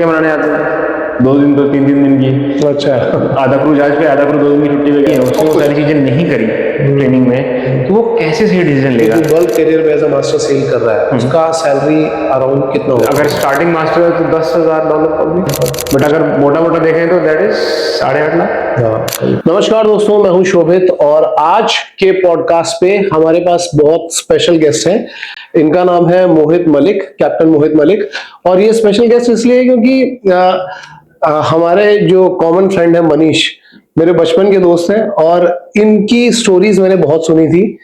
छुट्टियां मनाने आते हैं, 2 दिन तो 3-3 दिन की। अच्छा। आधा क्रू जहाज पे, आधा क्रू 2 दिन की छुट्टी पे गई है, उसने वो सारी चीजें नहीं करी ट्रेनिंग में, तो वो कैसे सही डिसीजन लेगा? वर्ल्ड करियर में एज अ मास्टर सेल कर रहा है, उसका सैलरी अराउंड कितना होगा? अगर स्टार्टिंग मास्टर है तो $10,000 पब्लिक, बट अगर मोटा मोटा देखें तो दैट इज 8.5 लाख। नमस्कार दोस्तों, मैं हूं शोभित और आज के पॉडकास्ट पे हमारे पास बहुत स्पेशल गेस्ट हैं। इनका नाम है मोहित मलिक, कैप्टन मोहित मलिक। और ये स्पेशल गेस्ट इसलिए क्योंकि हमारे जो कॉमन फ्रेंड है मनीष, मेरे बचपन के दोस्त हैं और इनकी स्टोरीज मैंने बहुत सुनी थी।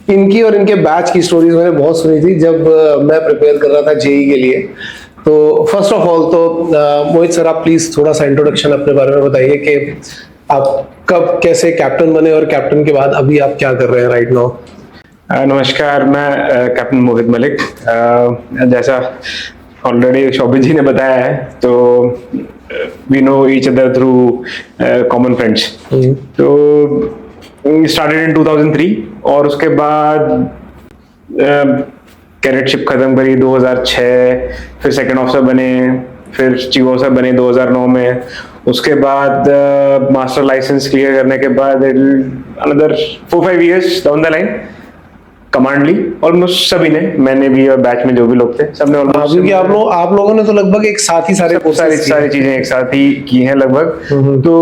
इनकी और इनके बैच की स्टोरीज मैंने बहुत सुनी थी जब मैं प्रिपेयर कर रहा था जेई के लिए। तो फर्स्ट ऑफ ऑल तो मोहित सर, आप प्लीज थोड़ा सा इंट्रोडक्शन अपने बारे में बताइए कि आप कब कैसे कैप्टन बने और कैप्टन के बाद अभी आप क्या कर रहे हैं राइट नाउ? नमस्कार, मैं कैप्टन मोहित मलिक। जैसा ऑलरेडी शोभित जी ने बताया है, तो we know each other through common friends. तो स्टार्टेड इन 2003 और उसके बाद कैडेटशिप खत्म करी 2006, फिर सेकंड ऑफिसर बने, फिर चीफ ऑफिसर बने 2009 में। उसके बाद मास्टर लाइसेंस क्लियर करने के बाद another 4-5 years down the line command ली ऑलमोस्ट सभी ने, मैंने भी और बैच में जो भी लोग थे सबने ऑलमोस्ट। क्योंकि आप लोगों ने तो लगभग एक साथ ही सारी चीजें एक साथ ही की हैं लगभग। तो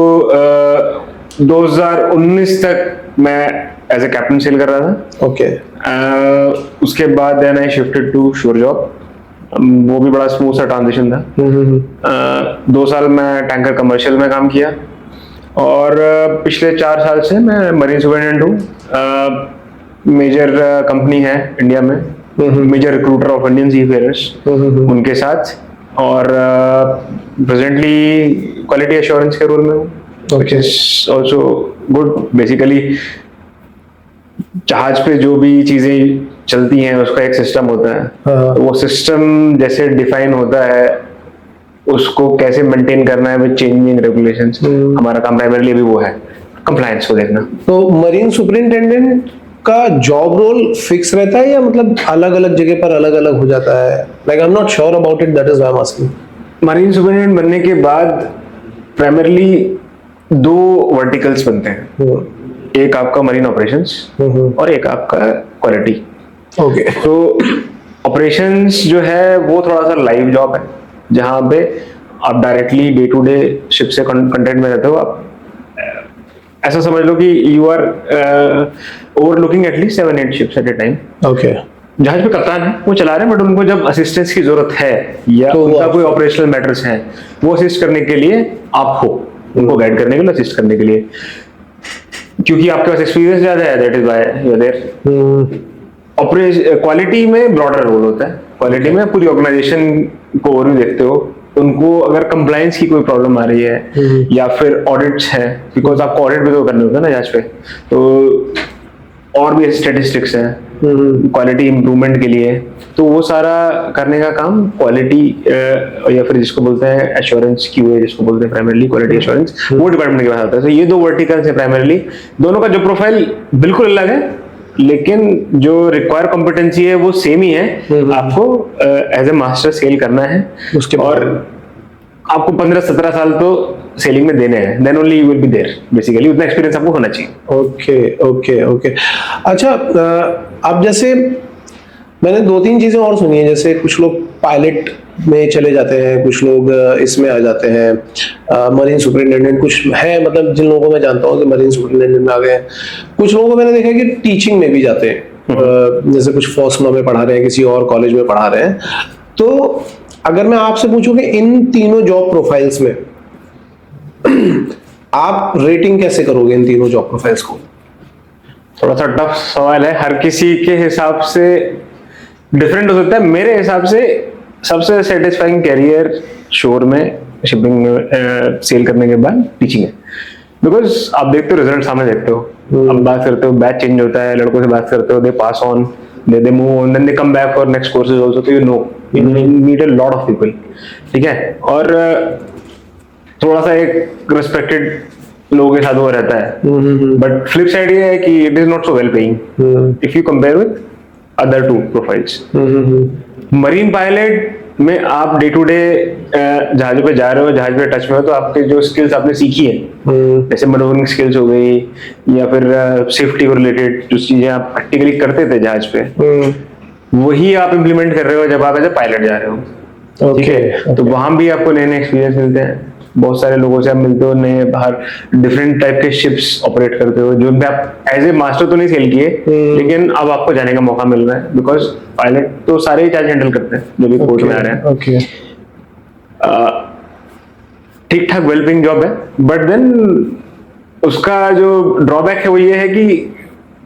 2019 तक मैं एज ए कैप्टन सेल कर रहा था। ओके। उसके बाद then I shifted to sure job. वो भी बड़ा स्मूथ सा ट्रांजिशन था। 2 साल मैं टैंकर कमर्शियल में काम किया और पिछले 4 साल से मैं मरीन सुपरिटेंडेंट हूँ। मेजर कंपनी है इंडिया में, major recruiter of Indian seafarers, उनके साथ। और प्रेजेंटली क्वालिटी एश्योरेंस के रोल में हूँ, which is also good. Basically जहाज पे जो भी चीजें चलती हैं उसका एक सिस्टम होता है, तो वो सिस्टम जैसे डिफाइन होता है उसको कैसे मेंटेन करना है विद चेंजिंग रेगुलेशंस। हमारा काम प्राइमरीली भी वो है, कंप्लायंस को देखना। तो मरीन सुपरिटेंडेंट का जॉब रोल फिक्स रहता है या मतलब अलग अलग जगह पर अलग अलग हो जाता है? Like I am not sure about it, that is why I am asking. Marine superintendent बनने के बाद प्राइमरीली 2 वर्टिकल्स बनते हैं, एक आपका मरीन ऑपरेशंस और एक आपका क्वालिटी। ओके। तो ऑपरेशंस जो है वो थोड़ा सा लाइव जॉब है, जहां पे आप directly day to day ship से कंटेंट में रहते हो। आप ऐसा समझ लो कि you are overlooking at least 7-8 ships at a time. Okay. जहाज पे कप्तान है, वो चला रहे हैं, बट उनको जब असिस्टेंस की जरूरत है या तो उनका कोई ऑपरेशनल मैटर्स है, वो असिस्ट करने के लिए आप हो, उनको गाइड करने के लिए, असिस्ट करने के लिए, क्योंकि आपके पास एक्सपीरियंस ज्यादा है, that is why you are there. Operation quality में ब्रॉडर रोल होता है। क्वालिटी में पूरी ऑर्गेनाइजेशन को ओवरव्यू देखते हो, उनको अगर कंप्लायंस की कोई प्रॉब्लम आ रही है या फिर ऑडिट्स है, बिकॉज आपको ऑडिट भी तो करने होता है ना जहाज पे, तो और भी स्टैटिस्टिक्स हैं क्वालिटी इंप्रूवमेंट के लिए, तो वो सारा करने का काम क्वालिटी या फिर जिसको बोलते हैं एश्योरेंस क्यूए, जिसको बोलते हैं प्राइमरीली क्वालिटी एश्योरेंस, वो डिपार्टमेंट के पास आता है। तो ये 2 वर्टिकल्स है प्राइमरीली। दोनों का जो प्रोफाइल बिल्कुल अलग है, लेकिन जो रिक्वायर कॉम्पिटेंसी है वो सेम ही है। आपको एज ए मास्टर सेल करना है उसके और आपको 15-17 साल तो सेलिंग में देने हैं, then only you will be there. Basically उतना एक्सपीरियंस आपको होना चाहिए। ओके। अच्छा, अब जैसे मैंने 2-3 चीजें और सुनी है, जैसे कुछ लोग पायलट में चले जाते हैं, कुछ लोग इसमें आ जाते हैं मरीन सुपरिटेंडेंट, कुछ है मतलब जिन लोगों को मैं जानता हूँ कि मरीन सुपरिटेंडेंट में आ गए हैं। कुछ लोगों को मैंने देखा कि टीचिंग में भी जाते हैं, जैसे कुछ फोर्समा में पढ़ा रहे हैं, किसी और कॉलेज में पढ़ा रहे हैं। तो अगर मैं आपसे पूछूं कि इन तीनों जॉब प्रोफाइल्स में आप रेटिंग कैसे करोगे इन तीनों जॉब प्रोफाइल्स को? थोड़ा सा टफ सवाल है, हर किसी के हिसाब से डिफरेंट हो सकता है। मेरे हिसाब से सबसे सेटिस्फाइंग कैरियर शोर में, शिपिंग में सेल करने के बाद टीचिंग है, बिकॉज आप देखते हो रिजल्ट सामने देखते हो। अब बात करते हो, बैच चेंज होता है, लड़कों से बात करते हो, they pass on, they move on, then they come back for next courses also, तो you know you meet a lot of people, ठीक है। और थोड़ा सा एक रिस्पेक्टेड लोगों के साथ वो रहता है, बट फ्लिप साइड ये है कि it is not so well paying if you compare with other 2 profiles. Marine pilot में आप डे टू डे जहाजों पे जा रहे हो, जहाज पे टच में हो, तो आपके जो स्किल्स आपने सीखी है, जैसे मैनूवरिंग स्किल्स हो गई या फिर सेफ्टी को रिलेटेड जो चीजें आप प्रैक्टिकली करते थे जहाज पे, वही आप इम्प्लीमेंट कर रहे हो जब आप एज ए पायलट जा रहे हो। ठीक है, तो वहां भी आपको नए नए एक्सपीरियंस मिलते हैं, बहुत सारे लोगों से आप मिलते हो, नए बाहर डिफरेंट टाइप के शिप्स ऑपरेट करते हो, जो भी आप एज ए मास्टर तो नहीं सेल किए, लेकिन अब आपको जाने का मौका मिल रहा है, बिकॉज पायलट तो सारे ही चार्ज हैंडल करते हैं जो भी पोर्ट में आ रहे हैं। ठीक ठाक वेल पेइंग जॉब है, बट देन उसका जो ड्रॉबैक है वो ये है कि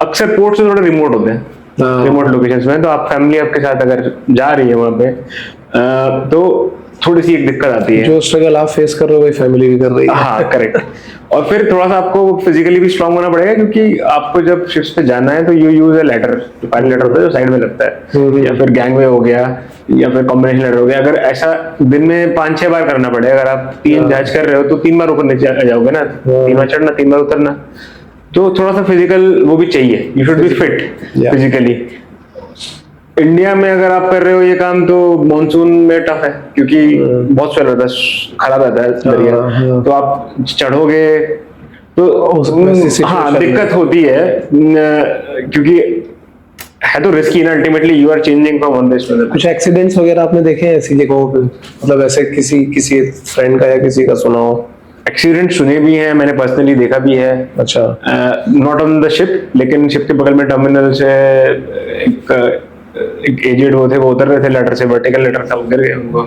अक्सर पोर्ट से थोड़े रिमोट होते हैं, रिमोट लोकेशंस में, तो आप फैमिली आपके साथ अगर जा रही है वहां पे तो थोड़ी सी एक दिक्कत आती है। जो स्ट्रगल आप फेस कर रहे हो वही फैमिली भी कर रही है। हाँ, करेक्ट। और फिर थोड़ा सा आपको फिजिकली भी स्ट्रांग होना पड़ेगा, क्योंकि आपको जब शिप्स पे जाना है तो यू यूज अ लेटर, जो पायलट लेटर होता है जो साइड में लगता है, या फिर गैंगवे हो गया या फिर कॉम्बिनेशन लेटर हो गया। अगर ऐसा दिन में 5-6 बार करना पड़ेगा, अगर आप 3 जहाज कर रहे हो तो 3 बार ऊपर नीचे आ जाओगे ना, 3 बार चढ़ना 3 बार उतरना, तो थोड़ा सा फिजिकल वो भी चाहिए, you should be fit physically. India में अगर आप कर रहे हो ये काम तो मॉनसून में टफ है, क्योंकि बहुत स्वेल होता है, खराब रहता है दरिया, तो आप चढ़ोगे तो हाँ दिक्कत होती है, क्योंकि है तो रिस्की ना, ultimately you are changing from one place to another. कुछ एक्सीडेंट्स वगैरह आपने देखे हैं ऐसी जगहों पे, मतलब ऐसे किसी फ्रेंड का या किसी का सुना हो? एक्सीडेंट सुने भी हैं, मैंने पर्सनली देखा भी है। अच्छा। नॉट ऑन द शिप, लेकिन शिप के बगल में टर्मिनल से एक एजेड वो थे, वो उतर रहे थे लेटर से, वर्टिकल लेटर था, उतर गए, उनको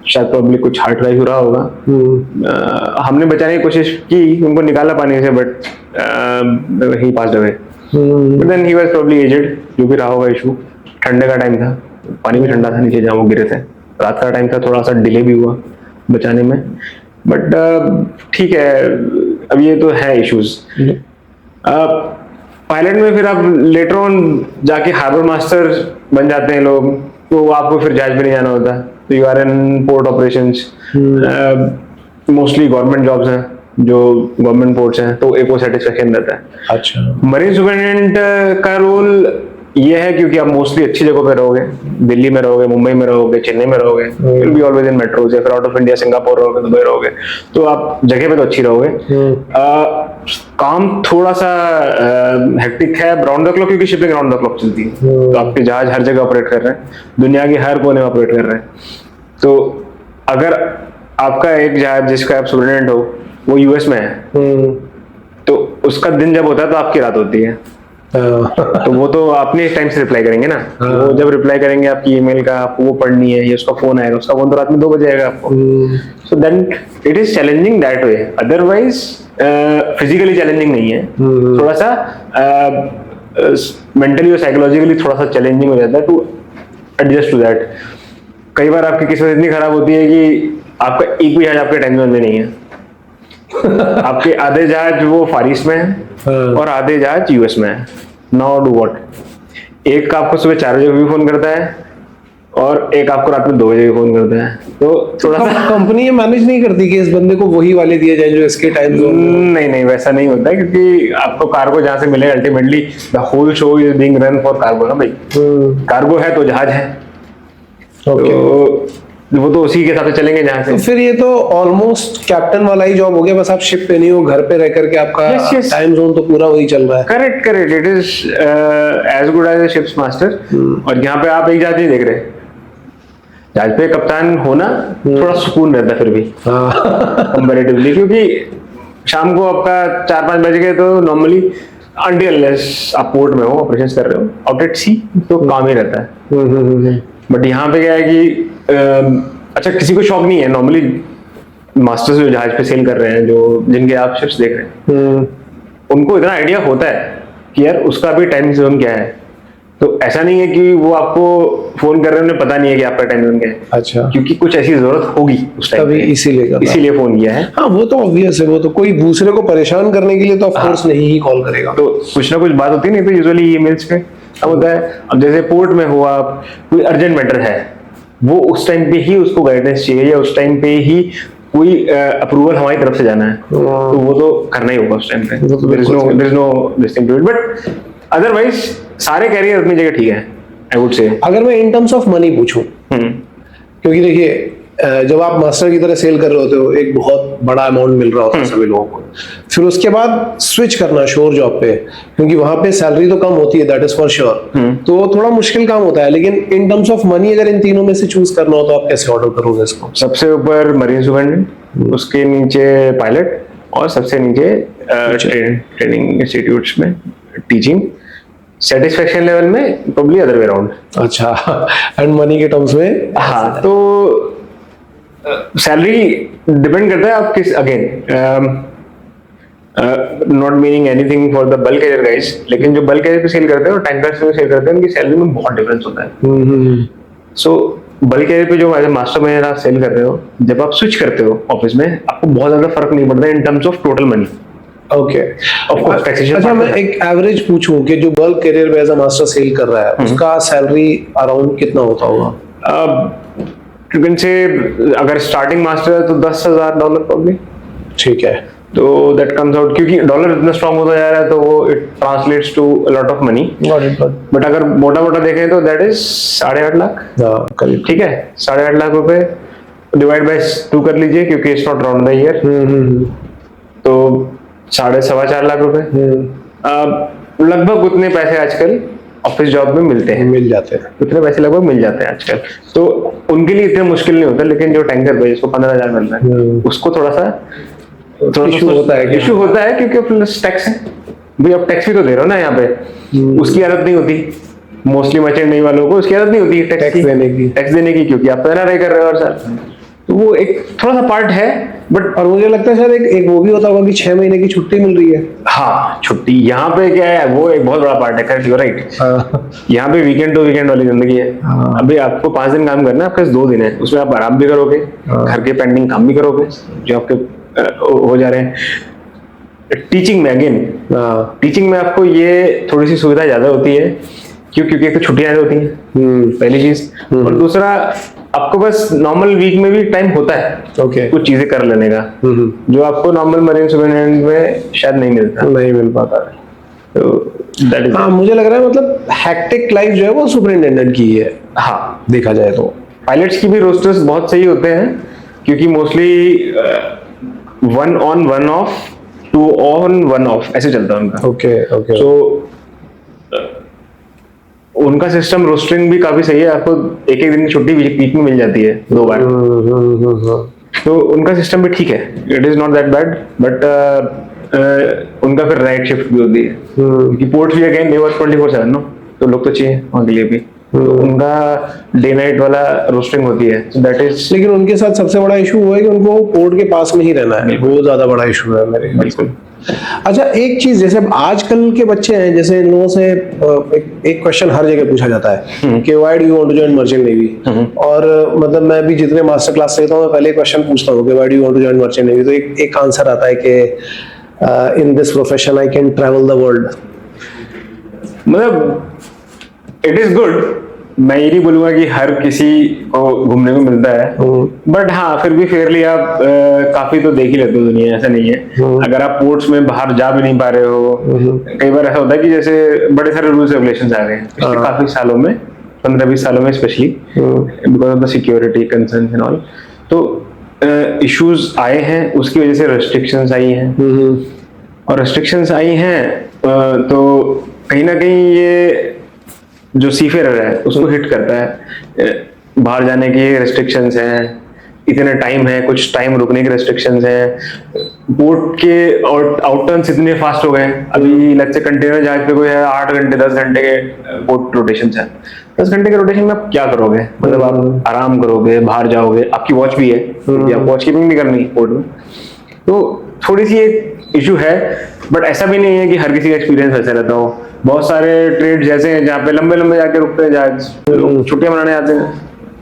शायद प्रॉब्ली कुछ हार्ट अटैक हो रहा होगा। हमने बचाने की कोशिश की, उनको निकाला पानी से, but he passed away. But then he was probably aged, जो भी रहा होगा इशू। ठंडे का टाइम था, पानी भी ठंडा था नीचे जहाँ वो गिरे थे, रात का टाइम था, थोड़ा सा डिले भी हुआ बचाने में, बट ठीक है, अब ये तो है इश्यूज। पायलट में फिर आप लेटर ऑन जाके हार्बर मास्टर बन जाते हैं लोग, तो आपको फिर जहाज पे नहीं जाना होता, तो you are in port operations. Mostly government jobs हैं, जो गवर्नमेंट पोर्ट्स हैं, तो एक वो सेटिस्फेक्शन रहता है। अच्छा। मरीन सुपरिटेंडेंट का रोल ये है, क्योंकि आप मोस्टली अच्छी जगह पे रहोगे, दिल्ली में रहोगे, मुंबई में रहोगे, चेन्नई में रहोगे, will be always in metros, या फिर आउट ऑफ इंडिया सिंगापुर रहोगे, दुबई रहोगे, तो आप जगह पे तो अच्छी रहोगे। काम थोड़ा सा हेक्टिक है राउंड द क्लॉक, क्योंकि शिपिंग राउंड द क्लॉक चलती है, तो आपके जहाज हर जगह ऑपरेट कर रहे हैं, दुनिया के हर कोने में ऑपरेट कर रहे हैं। तो अगर आपका एक जहाज जिसका आप सुपरिटेंडेंट हो वो यूएस में है, तो उसका दिन जब होता है तो आपकी रात होती है, तो वो तो अपने टाइम से रिप्लाई करेंगे ना, वो जब रिप्लाई करेंगे आपकी ईमेल का, आपको वो पढ़नी है, या उसका फोन आएगा, उसका फोन तो रात में 2 बजे आएगा आपको। So then it is challenging that way, otherwise physically challenging नहीं है, थोड़ा सा मेंटली और साइकोलॉजिकली थोड़ा सा चैलेंजिंग हो जाता है टू एडजस्ट टू दैट। कई बार आपकी किस्मत इतनी खराब होती है कि आपका एक भी जहाज आपके टाइम जोन में नहीं है। आपके आधे जहाज वो फार ईस्ट में है और आधे जहाज यूएस में है। Now do what? एक आपको सुबह 4 बजे भी फोन करता है और एक आपको रात में 2 बजे भी फोन करता है, तो थोड़ा सा कंपनी ये मैनेज नहीं करती कि इस बंदे को वही वाले दिए जाए जो इसके टाइम जोन में। नहीं, वैसा नहीं होता है, क्योंकि आपको कार्गो जहां से मिले, ultimately the whole show is being run for cargo ना भाई। कार्गो है तो जहाज है, तो वो तो उसी के साथ चलेंगे जहां से। तो फिर ये तो ऑलमोस्ट कैप्टन वाला ही जॉब हो गया, बस आप शिप पे नहीं हो, घर पे रह करके आपका टाइम जोन तो पूरा वही चल रहा है। Correct, it is as good as ships master. और यहाँ पे आप एक जहाज नहीं देख रहे, जहाज पे कप्तान होना थोड़ा सुकून रहता है फिर भी कंपैरेटिवली, क्योंकि शाम को आपका 4-5 बज गए तो नॉर्मली अनटिल अनलेस आप पोर्ट में हो, ऑपरेशंस कर रहे हो आउट एट सी, तो काम ही रहता है। बट यहाँ पे क्या है कि अच्छा, किसी को शौक नहीं है, नॉर्मली मास्टर्स जो जहाज पे सेल कर रहे हैं, जो जिनके आप शिप्स देख रहे हैं, उनको इतना आइडिया होता है कि यार उसका भी टाइम जोन क्या है। तो ऐसा नहीं है कि वो आपको फोन कर रहे हैं, उन्हें पता नहीं है कि आपका टाइम जोन क्या है। अच्छा। क्योंकि कुछ ऐसी जरूरत होगी उस टाइम पे, इसीलिए फोन किया है। हाँ, वो तो ऑब्वियस है, वो तो कोई दूसरे को परेशान करने के लिए तो ऑफ कोर्स नहीं ही कॉल करेगा। तो कुछ ना कुछ बात होती है, नहीं तो यूजुअली ईमेल्स पे अब होता है। अब जैसे पोर्ट में हो आप, कोई अर्जेंट मैटर है, वो उस टाइम पे ही उसको गाइडेंस चाहिए, या उस टाइम पे ही कोई अप्रूवल हमारी तरफ से जाना है, तो वो तो करना ही होगा उस टाइम पे। There is no this thing to it, but otherwise सारे कैरियर अपनी जगह ठीक है, आई वुड से। अगर मैं इन टर्म्स ऑफ मनी पूछूं, क्योंकि देखिए जब आप मास्टर की तरह सेल कर रहे होते हो, एक बहुत बड़ा अमाउंट मिल रहा होता है सभी लोगों को, फिर उसके बाद स्विच करना श्योर जॉब पे, क्योंकि वहां पे सैलरी तो कम होती है, दैट इज फॉर श्योर, तो थोड़ा मुश्किल काम होता है। लेकिन इन टर्म्स ऑफ मनी अगर इन तीनों में से चूज करना हो तो आप कैसे ऑर्डर करोगे इसको? सबसे ऊपर मरीन सुपरिटेंडेंट, उसके नीचे पायलट, और सबसे नीचे ट्रेनिंग इंस्टीट्यूट्स में टीचिंग। सेटिस्फेक्शन लेवल में प्रोबब्ली अदर वे अराउंड। अच्छा, एंड मनी के टर्म्स में? हाँ, तो सैलरी डिपेंड करता है आप किस, again not meaning anything for the bulk carrier guys, लेकिन जो बल्क कैरियर पे सेल करते हैं और टैंकर्स पे सेल करते हैं उनकी सैलरी में बहुत डिफरेंस होता है। सो बल्क कैरियर पे जो एज ए मास्टर मैनेजर आप सेल कर रहे हो, जब आप स्विच करते हो ऑफिस में, आपको बहुत ज्यादा फर्क नहीं पड़ता in terms of total money. Okay, of course taxation. अच्छा, मैं एक एवरेज पूछूं कि जो बल्क कैरियर में एज अ मास्टर सेल कर रहा है उसका सैलरी अराउंड कितना होता होगा? यू कैन से अगर स्टार्टिंग मास्टर है तो $10,000 प्रॉब्ली। ठीक है, तो दैट कम्स आउट, क्योंकि डॉलर इतना स्ट्रांग होता जा रहा है तो वो it translates to a lot of money. But अगर मोटा मोटा देखें तो दैट इज 8.5 लाख। करीब। ठीक है, 8.5 लाख रुपए डिवाइड बाय 2 कर लीजिए, क्योंकि it's not round the year, तो 4.25 लाख रुपए। लगभग उतने पैसे आजकल ऑफिस जॉब में मिलते हैं, मिल जाते हैं, उतने पैसे लगभग मिल जाते हैं आजकल, तो उनके लिए इतना मुश्किल नहीं होता। लेकिन जो टैंकर पे जिसको 15,000 मिल रहा है उसको थोड़ा सा इशू होता है। इशू होता है क्योंकि प्लस टैक्स है भाई, आप टैक्स भी तो दे रहे हो ना यहाँ पे। उसकी आदत नहीं होती मोस्टली मर्चेंट नहीं वालों को, उसकी आदत नहीं होती टैक्स देने की, क्योंकि आप एनआरआई कर रहे हो हर साल, तो वो एक थोड़ा सा पार्ट है। बट और मुझे लगता है शायद एक वो भी होता होगा कि 6 महीने की छुट्टी मिल रही है। हाँ, छुट्टी यहाँ पे क्या है, वो एक बहुत बड़ा पार्ट है। Correct, you right. यहाँ पे वीकेंड टू वीकेंड वाली जिंदगी है। अभी आपको 5 दिन काम करना है, आपके 2 दिन है, उसमें आप आराम भी करोगे, घर के पेंडिंग काम भी करोगे जो आपके हो जा रहे हैं। टीचिंग में अगेन, टीचिंग में आपको ये थोड़ी सी सुविधा ज्यादा होती है, क्योंकि एक तो छुट्टियां होती हैं, पहली चीज, और दूसरा आपको बस नॉर्मल वीक में भी टाइम होता है कुछ चीजें कर लेने का, जो आपको नॉर्मल मरीन सुपरिटेंडेंट में शायद नहीं मिल पाता है। तो दैट इज, हाँ, मुझे लग रहा है मतलब हेक्टिक लाइफ जो है वो सुपरिटेंडेंट की है। हाँ, देखा जाए तो पायलट्स की भी रोस्टर्स बहुत सही होते हैं, क्योंकि mostly 1 on 1 off, 2 on 1 off ऐसे चलता है उनका। ओके। तो उनका सिस्टम रोस्टरिंग भी काफी सही है, आपको एक दिन की छुट्टी वीक में मिल जाती है 2 बार। तो उनका सिस्टम भी ठीक है, it is not that bad. But उनका फिर नाइट शिफ्ट भी होती है, क्योंकि पोर्ट भी अगेन दे वर्क 24/7 नो, तो लोग तो चाहिए वहां के लिए भी, तो उनका डे नाइट वाला रोस्टिंग होती है, so दैट इज। लेकिन उनके साथ सबसे बड़ा इशू हुआ है कि उनको पोर्ट के पास में ही रहना है, वो ज्यादा बड़ा इशू है मेरे। बिल्कुल। अच्छा, एक चीज, जैसे आजकल के बच्चे हैं, जैसे इन लोगों से एक क्वेश्चन हर जगह पूछा जाता है कि why do you want to join merchant navy, और मतलब मैं भी जितने मास्टर क्लास लेता हूँ मैं पहले क्वेश्चन पूछता हूँ कि why do you want to join merchant navy, तो एक आंसर आता है कि in this profession I can travel the world. मतलब इट इज गुड, मैं ये नहीं बोलूंगा कि हर किसी को घूमने को मिलता है, बट हाँ, फिर भी फेयरली आप काफी तो देख ही लेते हो दुनिया, ऐसा नहीं है। अगर आप पोर्ट्स में बाहर जा भी नहीं पा रहे हो, कई बार ऐसा होता है कि जैसे बड़े सारे रूल्स रेगुलेशंस आ गए हैं पिछले काफी सालों में, 15-20 सालों में specially, because of the security concerns and all, तो इश्यूज आए हैं, उसकी वजह से रेस्ट्रिक्शंस आई हैं, और रेस्ट्रिक्शंस आई हैं तो कहीं ना कहीं ये जो सीफेयर है उसको हिट करता है। बाहर जाने की रेस्ट्रिक्शंस हैं, इतने टाइम है, कुछ टाइम रुकने की रेस्ट्रिक्शंस हैं, बोट के आउटटर्न्स इतने फास्ट हो गए। अभी लगता है कंटेनर जहाज पे कोई है 8 घंटे 10 घंटे के बोट रोटेशन है। 10 घंटे के रोटेशन में आप क्या करोगे, मतलब आप आराम करोगे, बाहर जाओगे, आपकी वॉच भी है, आपको वॉच कीपिंग भी करनी है पोर्ट में, तो थोड़ी सी एक इशू है। बट ऐसा भी नहीं है कि हर किसी का एक्सपीरियंस वैसे रहता हो। बहुत सारे ट्रेड जैसे हैं जहाँ पे लंबे लंबे जाके रुकते हैं जहाज, लोग छुट्टियां मनाने आते हैं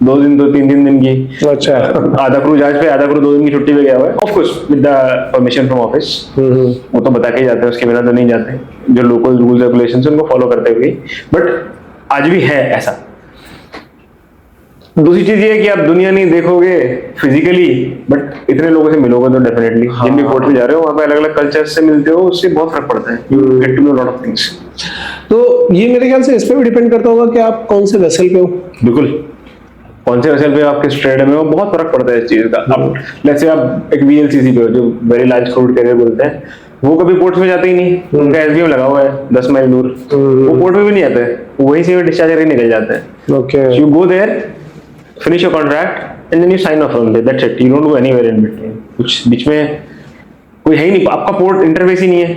2 दिन 2-3 दिन की। अच्छा, आधा क्रू जहाज पे, आधा क्रू 2 दिन की छुट्टी पे गया हुआ है, of course with the permission from office, वो तो बता के ही जाते हैं, उसके बिना तो नहीं जाते, जो लोकल रूल्स रेगुलेशंस उनको फॉलो करते हुए। बट आज भी है ऐसा। दूसरी चीज ये है कि आप दुनिया नहीं देखोगे फिजिकली, बट इतने लोगों से मिलोगे तो डेफिनेटली, जिन भी पोर्ट पे जा रहे हो वहाँ पे अलग अलग कल्चर से मिलते हो, उससे बहुत फर्क पड़ता है, you get to know lot of things. तो ये मेरे ख्याल से इस पे भी डिपेंड करता होगा कि आप कौन से वेसल पे हो। बिल्कुल, कौन से वेसल पे आप किस ट्रेड में हो, बहुत फर्क पड़ता है इस चीज का। अब लेट्स से आप एक वीएलसीसी पे हो, जो वेरी लार्ज क्रूड कैरियर बोलते हैं, वो कभी पोर्ट में जाते ही नहीं, उनका एसबीएम लगा हुआ है 10 माइल दूर, वो पोर्ट में भी नहीं आते, वहीं से डिस्चार्ज करके निकल जाते हैं। Okay, you go there, finish your contract and then you sign off from there, that's it, you don't go anywhere in between. कुछ बीच में कोई है ही नहीं, आपका पोर्ट इंटरफेस ही नहीं है,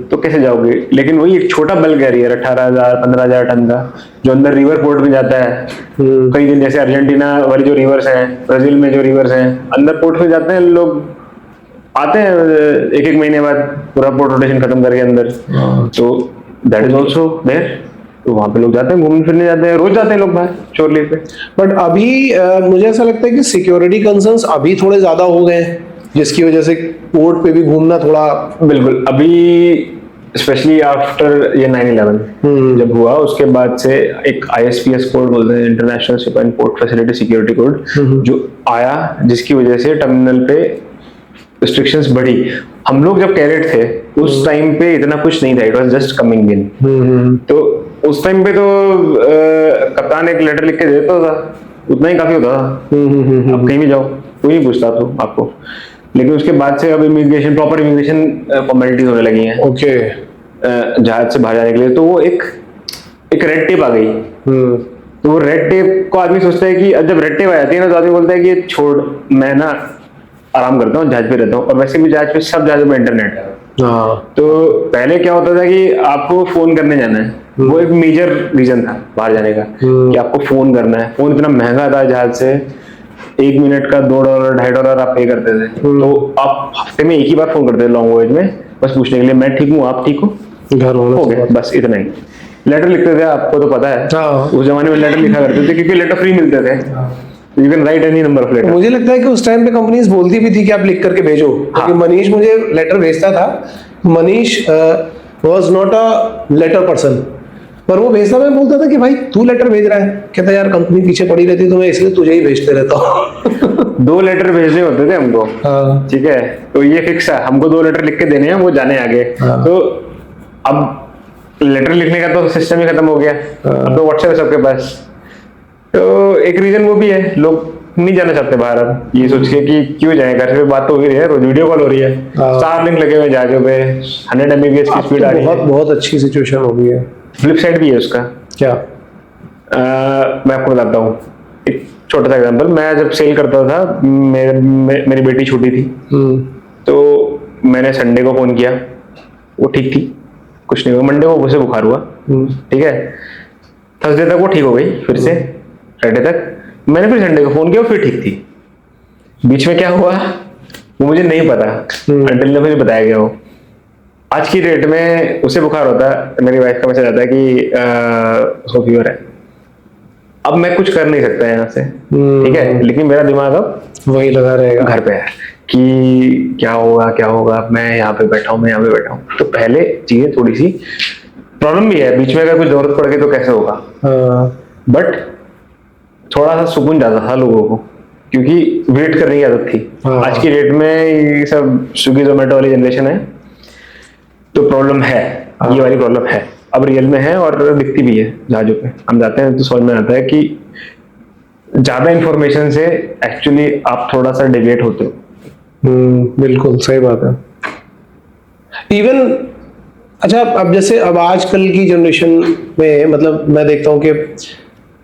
तो कैसे जाओगे। लेकिन वही एक छोटा बल्क कैरियर 18,000 15,000 टन का जो अंदर रिवर पोर्ट में जाता है, कई दिन, जैसे अर्जेंटीना वाली जो रिवर्स हैं, ब्राजील में जो रिवर्स हैं, अंदर पोर्ट में जाते हैं लोग, आते हैं एक एक महीने बाद पूरा पोर्ट रोटेशन खत्म करके अंदर, तो दैट इज ऑल्सो देयर। तो वहां पे लोग जाते हैं, घूमने फिरने जाते हैं, रोज जाते हैं लोग बाहर चोर पे। बट अभी मुझे ऐसा लगता है कि सिक्योरिटी कंसर्न्स अभी थोड़े ज्यादा हो गए हैं, जिसकी वजह से पोर्ट पे भी घूमना थोड़ा, बिल्कुल, अभी स्पेशली आफ्टर ये 9/11 जब हुआ, उसके बाद से एक ISPS कोड बोलते हैं, international ship and port facility security code, जो आया, जिसकी वजह से टर्मिनल पे रिस्ट्रिक्शंस बढ़ी। हम लोग जब कैरेट थे उस टाइम पे इतना कुछ नहीं था, it was just coming in. तो उस टाइम पे तो कप्तान एक लेटर लिख के देता था, उतना ही काफी होता था। अब कहीं भी जाओ कोई नहीं पूछता तो आपको, लेकिन उसके बाद से अब इमिग्रेशन, प्रॉपर इमिग्रेशन फॉर्मेलिटीज होने लगी हैं ओके, जहाज से बाहर जाने के लिए। तो वो एक रेड टेप आ गई। तो वो रेड टेप को आदमी सोचता है कि जब रेड टेप आ जाती है ना, तो आदमी बोलता है कि छोड़, मैं ना आराम करता हूँ, जहाज पे रहता हूँ। और वैसे भी जहाज पे, सब जहाजों में इंटरनेट है। तो पहले क्या होता था कि आपको फोन करने जाना है, वो एक मेजर रीजन था बाहर जाने का, कि आपको फोन करना है। फोन इतना महंगा था जहाज से, 1 मिनट का $2 $2.5 आप पे करते थे। तो आप हफ्ते में एक ही बार फोन करते थे लॉन्ग वॉयज में, बस पूछने के लिए मैं ठीक हूँ, आप ठीक हो, घर हो गया, बस इतना ही। लेटर लिखते थे, आपको तो पता है उस जमाने में लेटर लिखा करते थे, क्योंकि लेटर फ्री मिलते थे। You can write any number of letter. मुझे लगता है कि उस टाइम पे कंपनीज बोलती भी थी कि आप लिख करके भेजो, क्योंकि मनीष मुझे लेटर भेजता था। Manish was not a letter person, पर वो भेजता, मैं बोलता था कि भाई तू लेटर भेज रहा है, कहता यार कंपनी पीछे पड़ी रहती तो मैं इसलिए तुझे ही भेजते रहता हूँ। 2 लेटर भेजने होते थे हमको, ठीक है, तो ये फिक्स है, हमको 2 लेटर लिख के देने हैं, वो जाने आगे। तो अब लेटर लिखने का तो सिस्टम ही खत्म हो गया, अब तो व्हाट्सएप है सबके पास। तो एक रीजन वो भी है, लोग नहीं जाना चाहते बाहर अब, ये सोच के कि क्यों जाए, घर पे बात तो हो रही है, रोज वीडियो कॉल हो रही है, स्टारलिंक लगे हुए जहाजों पे, 100 Mbps की स्पीड आ रही है। बहुत अच्छी सिचुएशन हो गई है। फ्लिप साइड भी है उसका। क्या? मैं आपको बताता हूँ एक छोटा सा एग्जांपल। मैं जब सेल करता था, मेरी बेटी छोटी थी, तो मैंने संडे को फोन किया, वो ठीक थी, कुछ नहीं हुआ। मंडे को उसे बुखार हुआ, ठीक है, थर्सडे तक वो ठीक हो गई, फिर से फ्राइडे तक। मैंने फिर संडे को फोन किया, फिर ठीक थी। बीच में क्या हुआ वो मुझे नहीं पता, अंटिल ने मुझे बताया गया। वो आज की डेट में उसे बुखार होता है, मेरी वाइफ का मैसेज आता है कि उसको फीवर है। अब मैं कुछ कर नहीं सकता यहाँ से, ठीक है, लेकिन मेरा दिमाग अब वही लगा रहेगा, घर पे है कि क्या होगा, मैं यहाँ पे बैठा हूँ। तो पहले चीजें थोड़ी सी प्रॉब्लम भी है, बीच में अगर कुछ जरूरत पड़ गई तो कैसे होगा। बट थोड़ा सा सुकून ज्यादा था लोगों को, क्योंकि वेट करने की आदत थी। आज की डेट में ये सब स्विगी जोमेटो वाली जनरेशन है, तो प्रॉब्लम है, ये वाली प्रॉब्लम है, अब रियल में है और दिखती भी है। जहाजों पे हम जाते हैं तो समझ में आता है कि ज्यादा इंफॉर्मेशन से एक्चुअली आप थोड़ा सा डिविएट होते हो। बिल्कुल सही बात है। इवन अच्छा, अब जैसे अब आजकल की जनरेशन में, मतलब मैं देखता हूँ कि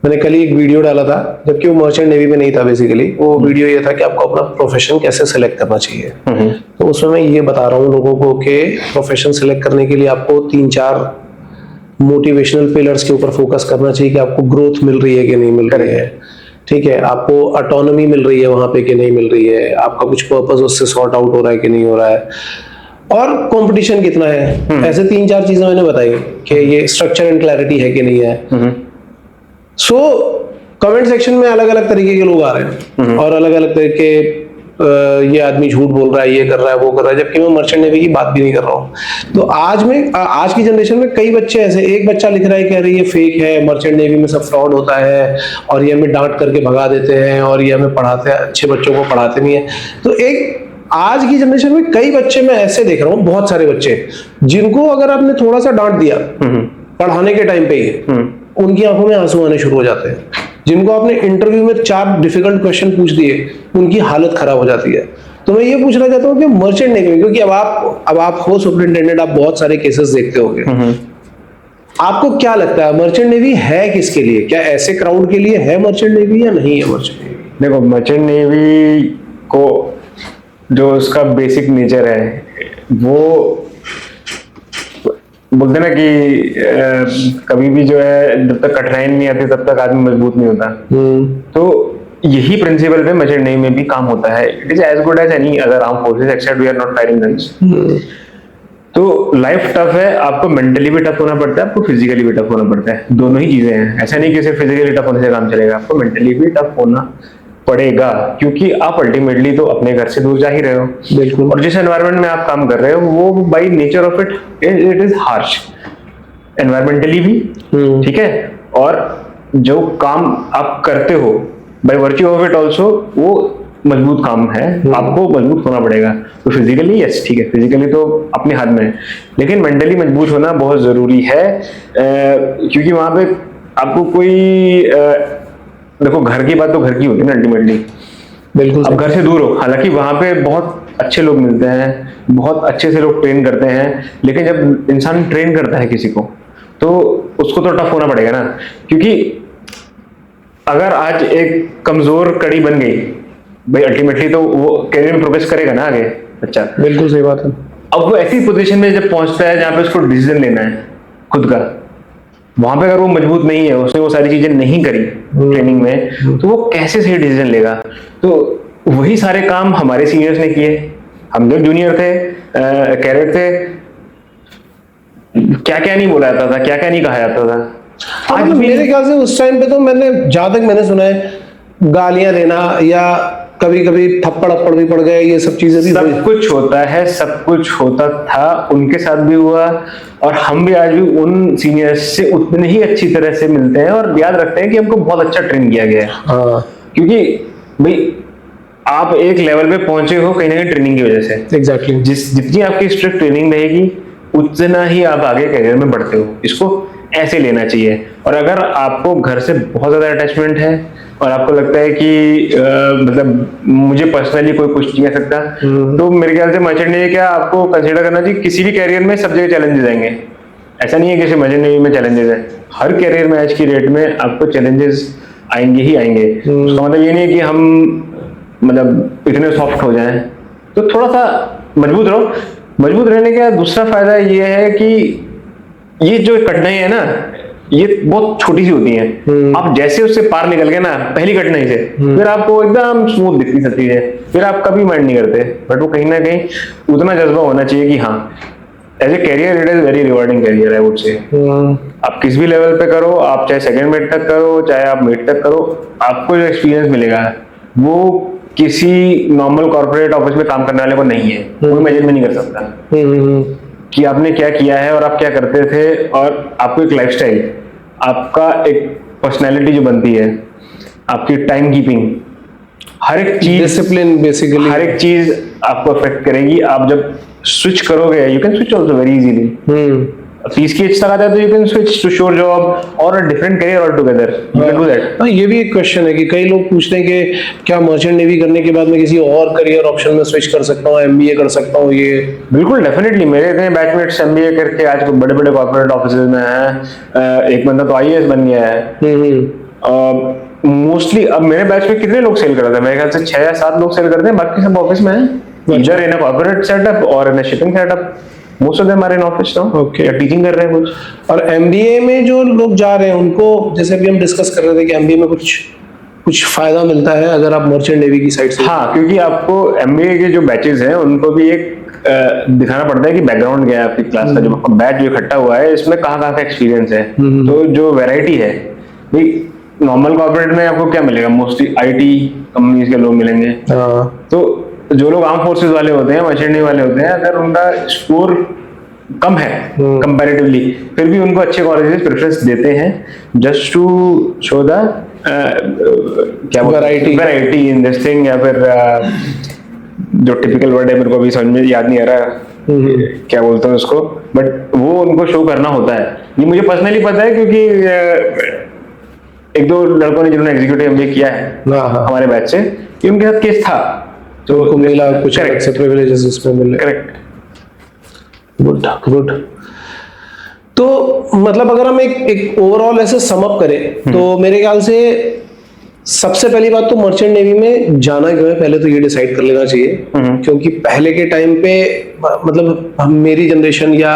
मैंने कल ही एक वीडियो डाला था, जबकि वो मर्चेंट नेवी में नहीं था। बेसिकली वो वीडियो ये था कि आपको अपना प्रोफेशन कैसे सेलेक्ट करना चाहिए। तो उसमें मैं ये बता रहा हूँ लोगों को कि प्रोफेशन सेलेक्ट करने के लिए आपको 3-4 मोटिवेशनल पिलर्स के ऊपर फोकस करना चाहिए, कि आपको ग्रोथ मिल रही है कि नहीं मिल रही है, ठीक है, आपको ऑटोनॉमी मिल रही है वहां पे कि नहीं मिल रही है, आपका कुछ पर्पस उससे सॉर्ट आउट हो रहा है कि नहीं हो रहा है, और कंपटीशन कितना है। ऐसे 3-4 चीजें मैंने बताई कि ये स्ट्रक्चर एंड क्लैरिटी है कि नहीं है। सो कमेंट सेक्शन में अलग अलग तरीके के लोग आ रहे हैं, और अलग अलग तरीके, ये आदमी झूठ बोल रहा है, ये कर रहा है, वो कर रहा है, जबकि मैं मर्चेंट नेवी की बात भी नहीं कर रहा हूँ। तो आज की जनरेशन में कई बच्चे ऐसे, एक बच्चा लिख रहा है कह रही है फेक है, मर्चेंट नेवी में सब फ्रॉड होता है, और ये हमें डांट करके भगा देते हैं, और ये हमें पढ़ाते हैं, अच्छे बच्चों को पढ़ाते नहीं है। तो एक आज की जनरेशन में कई बच्चे मैं ऐसे देख रहा हूँ, बहुत सारे बच्चे जिनको अगर आपने थोड़ा सा डांट दिया पढ़ाने के टाइम पे ही, उनकी आंखों में आंसू आने शुरू हो जाते हैं। जिनको आपने इंटरव्यू में 4 डिफिकल्ट क्वेश्चन पूछ दिए, उनकी हालत खराब हो जाती है। तो मैं ये पूछना चाहता हूँ कि मर्चेंट नेवी, क्योंकि अब आप हो सुपरिटेंडेंट, आप बहुत सारे केसेस देखते होंगे, आपको क्या लगता है मर्चेंट नेवी है किसके लिए? क्या ऐसे क्राउड के लिए है मर्चेंट नेवी या नहीं है मर्चेंट नेवी? देखो, मर्चेंट नेवी को जो उसका बेसिक नेचर है, वो बोलते ना कि कभी भी जो है जब तक कठिनाई नहीं आती तब तक आदमी मजबूत नहीं होता। तो यही प्रिंसिपल पे मर्चेंट नेवी में भी काम होता है। It is as good as any other arm forces except we are not firing guns. तो लाइफ टफ है, आपको मेंटली भी टफ होना पड़ता है, आपको फिजिकली भी टफ होना पड़ता है। दोनों ही चीजें हैं, ऐसा नहीं कि सिर्फ फिजिकली टफ होने से काम चलेगा, आपको मेंटली भी टफ होना पड़ेगा, क्योंकि आप अल्टीमेटली तो अपने घर से दूर जा ही रहे हो। बिल्कुल। और जिस एनवायरनमेंट में आप काम कर रहे हो वो by nature of it is harsh environmentally भी, ठीक है, और जो काम आप करते हो bye virtue of it also वो मजबूत काम है, आपको मजबूत होना पड़ेगा। तो फिजिकली यस ठीक है, फिजिकली तो अपने हाथ में है, लेकिन मेंटली मजबूत होना बहुत जरूरी है, क्योंकि वहां पे आपको कोई देखो, घर की बात तो घर की होती है ना अल्टीमेटली। बिल्कुल। अब घर से दूर हो, हालांकि वहां पे बहुत अच्छे लोग मिलते हैं, बहुत अच्छे से लोग ट्रेन करते हैं, लेकिन जब इंसान ट्रेन करता है किसी को तो उसको तो टफ होना पड़ेगा ना, क्योंकि अगर आज एक कमजोर कड़ी बन गई भाई, अल्टीमेटली तो वो कैरियर में प्रोग्रेस करेगा ना आगे बच्चा। बिल्कुल सही बात है। अब वो ऐसी पोजीशन में जब पहुंचता है जहां पे उसको डिसीजन लेना है खुद का, वहां पे अगर वो मजबूत नहीं है, उसने वो सारी चीजें नहीं करी ट्रेनिंग में, तो वो कैसे सही डिसीजन लेगा? तो वही सारे काम हमारे सीनियर्स ने किए। हम जब जूनियर थे, कैडेट थे, क्या क्या नहीं बोला जाता था, क्या क्या नहीं कहा जाता था। आज मेरे ख्याल से उस टाइम पे तो जहां तक मैंने सुना है, गालियां देना या कभी कभी थप्पड़ अप्पड़ भी पड़ गए, ये सब चीजें भी सब कुछ होता है, सब कुछ होता था, उनके साथ भी हुआ, और हम भी आज भी उन सीनियर्स से उतने ही अच्छी तरह से मिलते हैं और याद रखते हैं कि हमको बहुत अच्छा ट्रेन किया गया है। क्योंकि भाई आप एक लेवल पे पहुंचे हो कहीं ना कहीं ट्रेनिंग की वजह से। एग्जैक्टली। जितनी आपकी स्ट्रिक्ट ट्रेनिंग रहेगी उतना ही आप आगे करियर में बढ़ते हो, इसको ऐसे लेना चाहिए। और अगर आपको घर से बहुत ज्यादा अटैचमेंट है और आपको लगता है कि मतलब मुझे पर्सनली कोई कुछ नहीं कर सकता, तो मेरे ख्याल से मर्चेंट नेवी क्या आपको कंसीडर करना चाहिए। किसी भी कैरियर में सब जगह चैलेंजेस आएंगे, ऐसा नहीं है कि सिर्फ मर्चेंट नेवी में चैलेंजेस है, हर कैरियर में आज की डेट में आपको चैलेंजेस आएंगे ही आएंगे। उसका मतलब ये नहीं है कि हम मतलब इतने सॉफ्ट हो जाएं, तो थोड़ा सा मजबूत रहो। मजबूत रहने का दूसरा फायदा ये है कि ये जो कठिनाई है ना, ये बहुत छोटी सी होती है। आप जैसे उससे पार निकल गए ना पहली कठिनाई से, फिर आपको एकदम स्मूथ दिखती सकती है, फिर आप कभी माइंड नहीं करते। बट वो कहीं ना कहीं उतना जज्बा होना चाहिए कि हाँ, as a career it is very rewarding career, I would say. आप किस भी लेवल पे करो, आप चाहे सेकंड मेट तक करो, चाहे आप मेट तक करो, आपको जो एक्सपीरियंस मिलेगा वो किसी नॉर्मल कॉर्पोरेट ऑफिस में काम करने वाले को नहीं है। कोई मेजर में नहीं कर सकता कि आपने क्या किया है और आप क्या करते थे, और आपको एक लाइफस्टाइल, आपका एक पर्सनैलिटी जो बनती है, आपकी टाइम कीपिंग, हर एक चीज, डिसिप्लिन, बेसिकली हर एक चीज आपको अफेक्ट करेगी। आप जब स्विच करोगे, you can switch also very easily. 30 की एज तक आ जाए तो you can switch to sure job और a different career all together, you can do that. हाँ, ये भी एक क्वेश्चन है कि कई लोग पूछते हैं कि क्या मर्चेंट नेवी करने के बाद मैं किसी और करियर ऑप्शन में स्विच कर सकता हूँ, एमबीए कर सकता हूँ? ये बिल्कुल डेफिनेटली, मेरे इतने बैचमेट्स एमबीए करके आज बड़े बड़े कॉर्पोरेट ऑफिसेज में हैं। एक बंदा तो आईएएस बन गया है। मोस्टली अब मेरे बैच में कितने लोग सेल करते हैं? मेरे ख्याल से 6 या 7 लोग सेल करते हैं, बाकी सब ऑफिस में हैं, either in a corporate setup और in a shipping setup. Most of them are in office now, okay, या टीचिंग कर रहे हैं कुछ। और एमबीए में जो लोग जा रहे हैं उनको, जैसे अभी हम डिस्कस कर रहे थे कि एमबीए में कुछ फायदा मिलता है अगर आप मर्चेंट नेवी की साइड से। हाँ, क्योंकि आपको एमबीए के जो बैचेस हैं उनको भी एक दिखाना पड़ता है कि बैकग्राउंड क्या है आपकी क्लास का, जो बैच जो इकट्ठा हुआ है इसमें कहाँ का एक्सपीरियंस है। तो जो वैरायटी है भाई, नॉर्मल कॉर्पोरेट में आपको क्या मिलेगा? मोस्टली आईटी कंपनीज के लोग मिलेंगे। तो जो लोग आर्म फोर्सेस वाले होते हैं, मर्चेंट नेवी वाले होते हैं, अगर उनका स्कोर कम है कंपैरेटिवली, फिर भी उनको अच्छे कॉलेजेस प्रेफरेंस देते हैं जस्ट टू शो द क्या वैरायटी इन दिस थिंग, या फिर जो टिपिकल वर्ड है मेरे को अभी समझ में याद नहीं आ रहा क्या बोलते हैं उसको, बट वो उनको शो करना होता है। ये मुझे पर्सनली पता है क्योंकि एक दो लड़कों ने जिन्होंने एग्जीक्यूटिव एमबीए किया है हाँ। हमारे बैच से, कि उनके साथ केस था तो उनको मिला कुछ अलग Correct. से प्रिविलेजेस उसमें मिले। करेक्ट। Good good. तो मतलब अगर हम एक ओवरऑल ऐसे सम अप करें तो मेरे ख्याल से सबसे पहली बात तो मर्चेंट नेवी में जाना क्यों है, पहले तो ये डिसाइड कर लेना चाहिए। क्योंकि पहले के टाइम पे मतलब हम मेरी जनरेशन या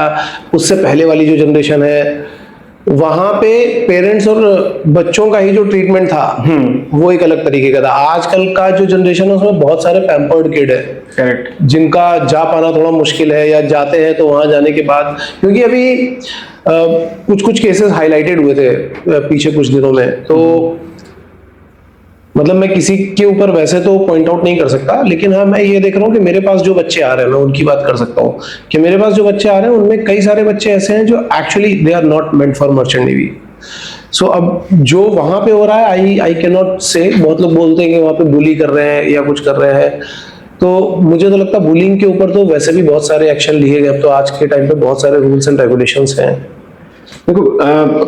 उससे पहले वाली जो जनरेशन है, वहां पे पेरेंट्स और बच्चों का ही जो ट्रीटमेंट था वो एक अलग तरीके का था। आजकल का जो जनरेशन है उसमें बहुत सारे पैम्पर्ड किड है, करेक्ट, जिनका जा पाना थोड़ा मुश्किल है, या जाते हैं तो वहां जाने के बाद, क्योंकि अभी कुछ केसेस हाईलाइटेड हुए थे पीछे कुछ दिनों में, तो मतलब मैं किसी के ऊपर वैसे तो पॉइंट आउट नहीं कर सकता, लेकिन हाँ मैं ये देख रहा हूँ कि मेरे पास जो बच्चे आ रहे हैं, मैं उनकी बात कर सकता हूँ कि मेरे पास जो बच्चे आ रहे हैं उनमें कई सारे बच्चे ऐसे हैं जो actually they are not meant for merchant navy. So अब जो वहां पे हो रहा है, आई कैन नॉट से, बहुत लोग बोलते हैं कि वहां पे बुली कर रहे हैं या कुछ कर रहे हैं, तो मुझे तो लगता है बुलिंग के ऊपर तो वैसे भी बहुत सारे एक्शन लिए गए। अब तो आज के टाइम पे बहुत सारे रूल्स एंड रेगुलेशंस हैं। देखो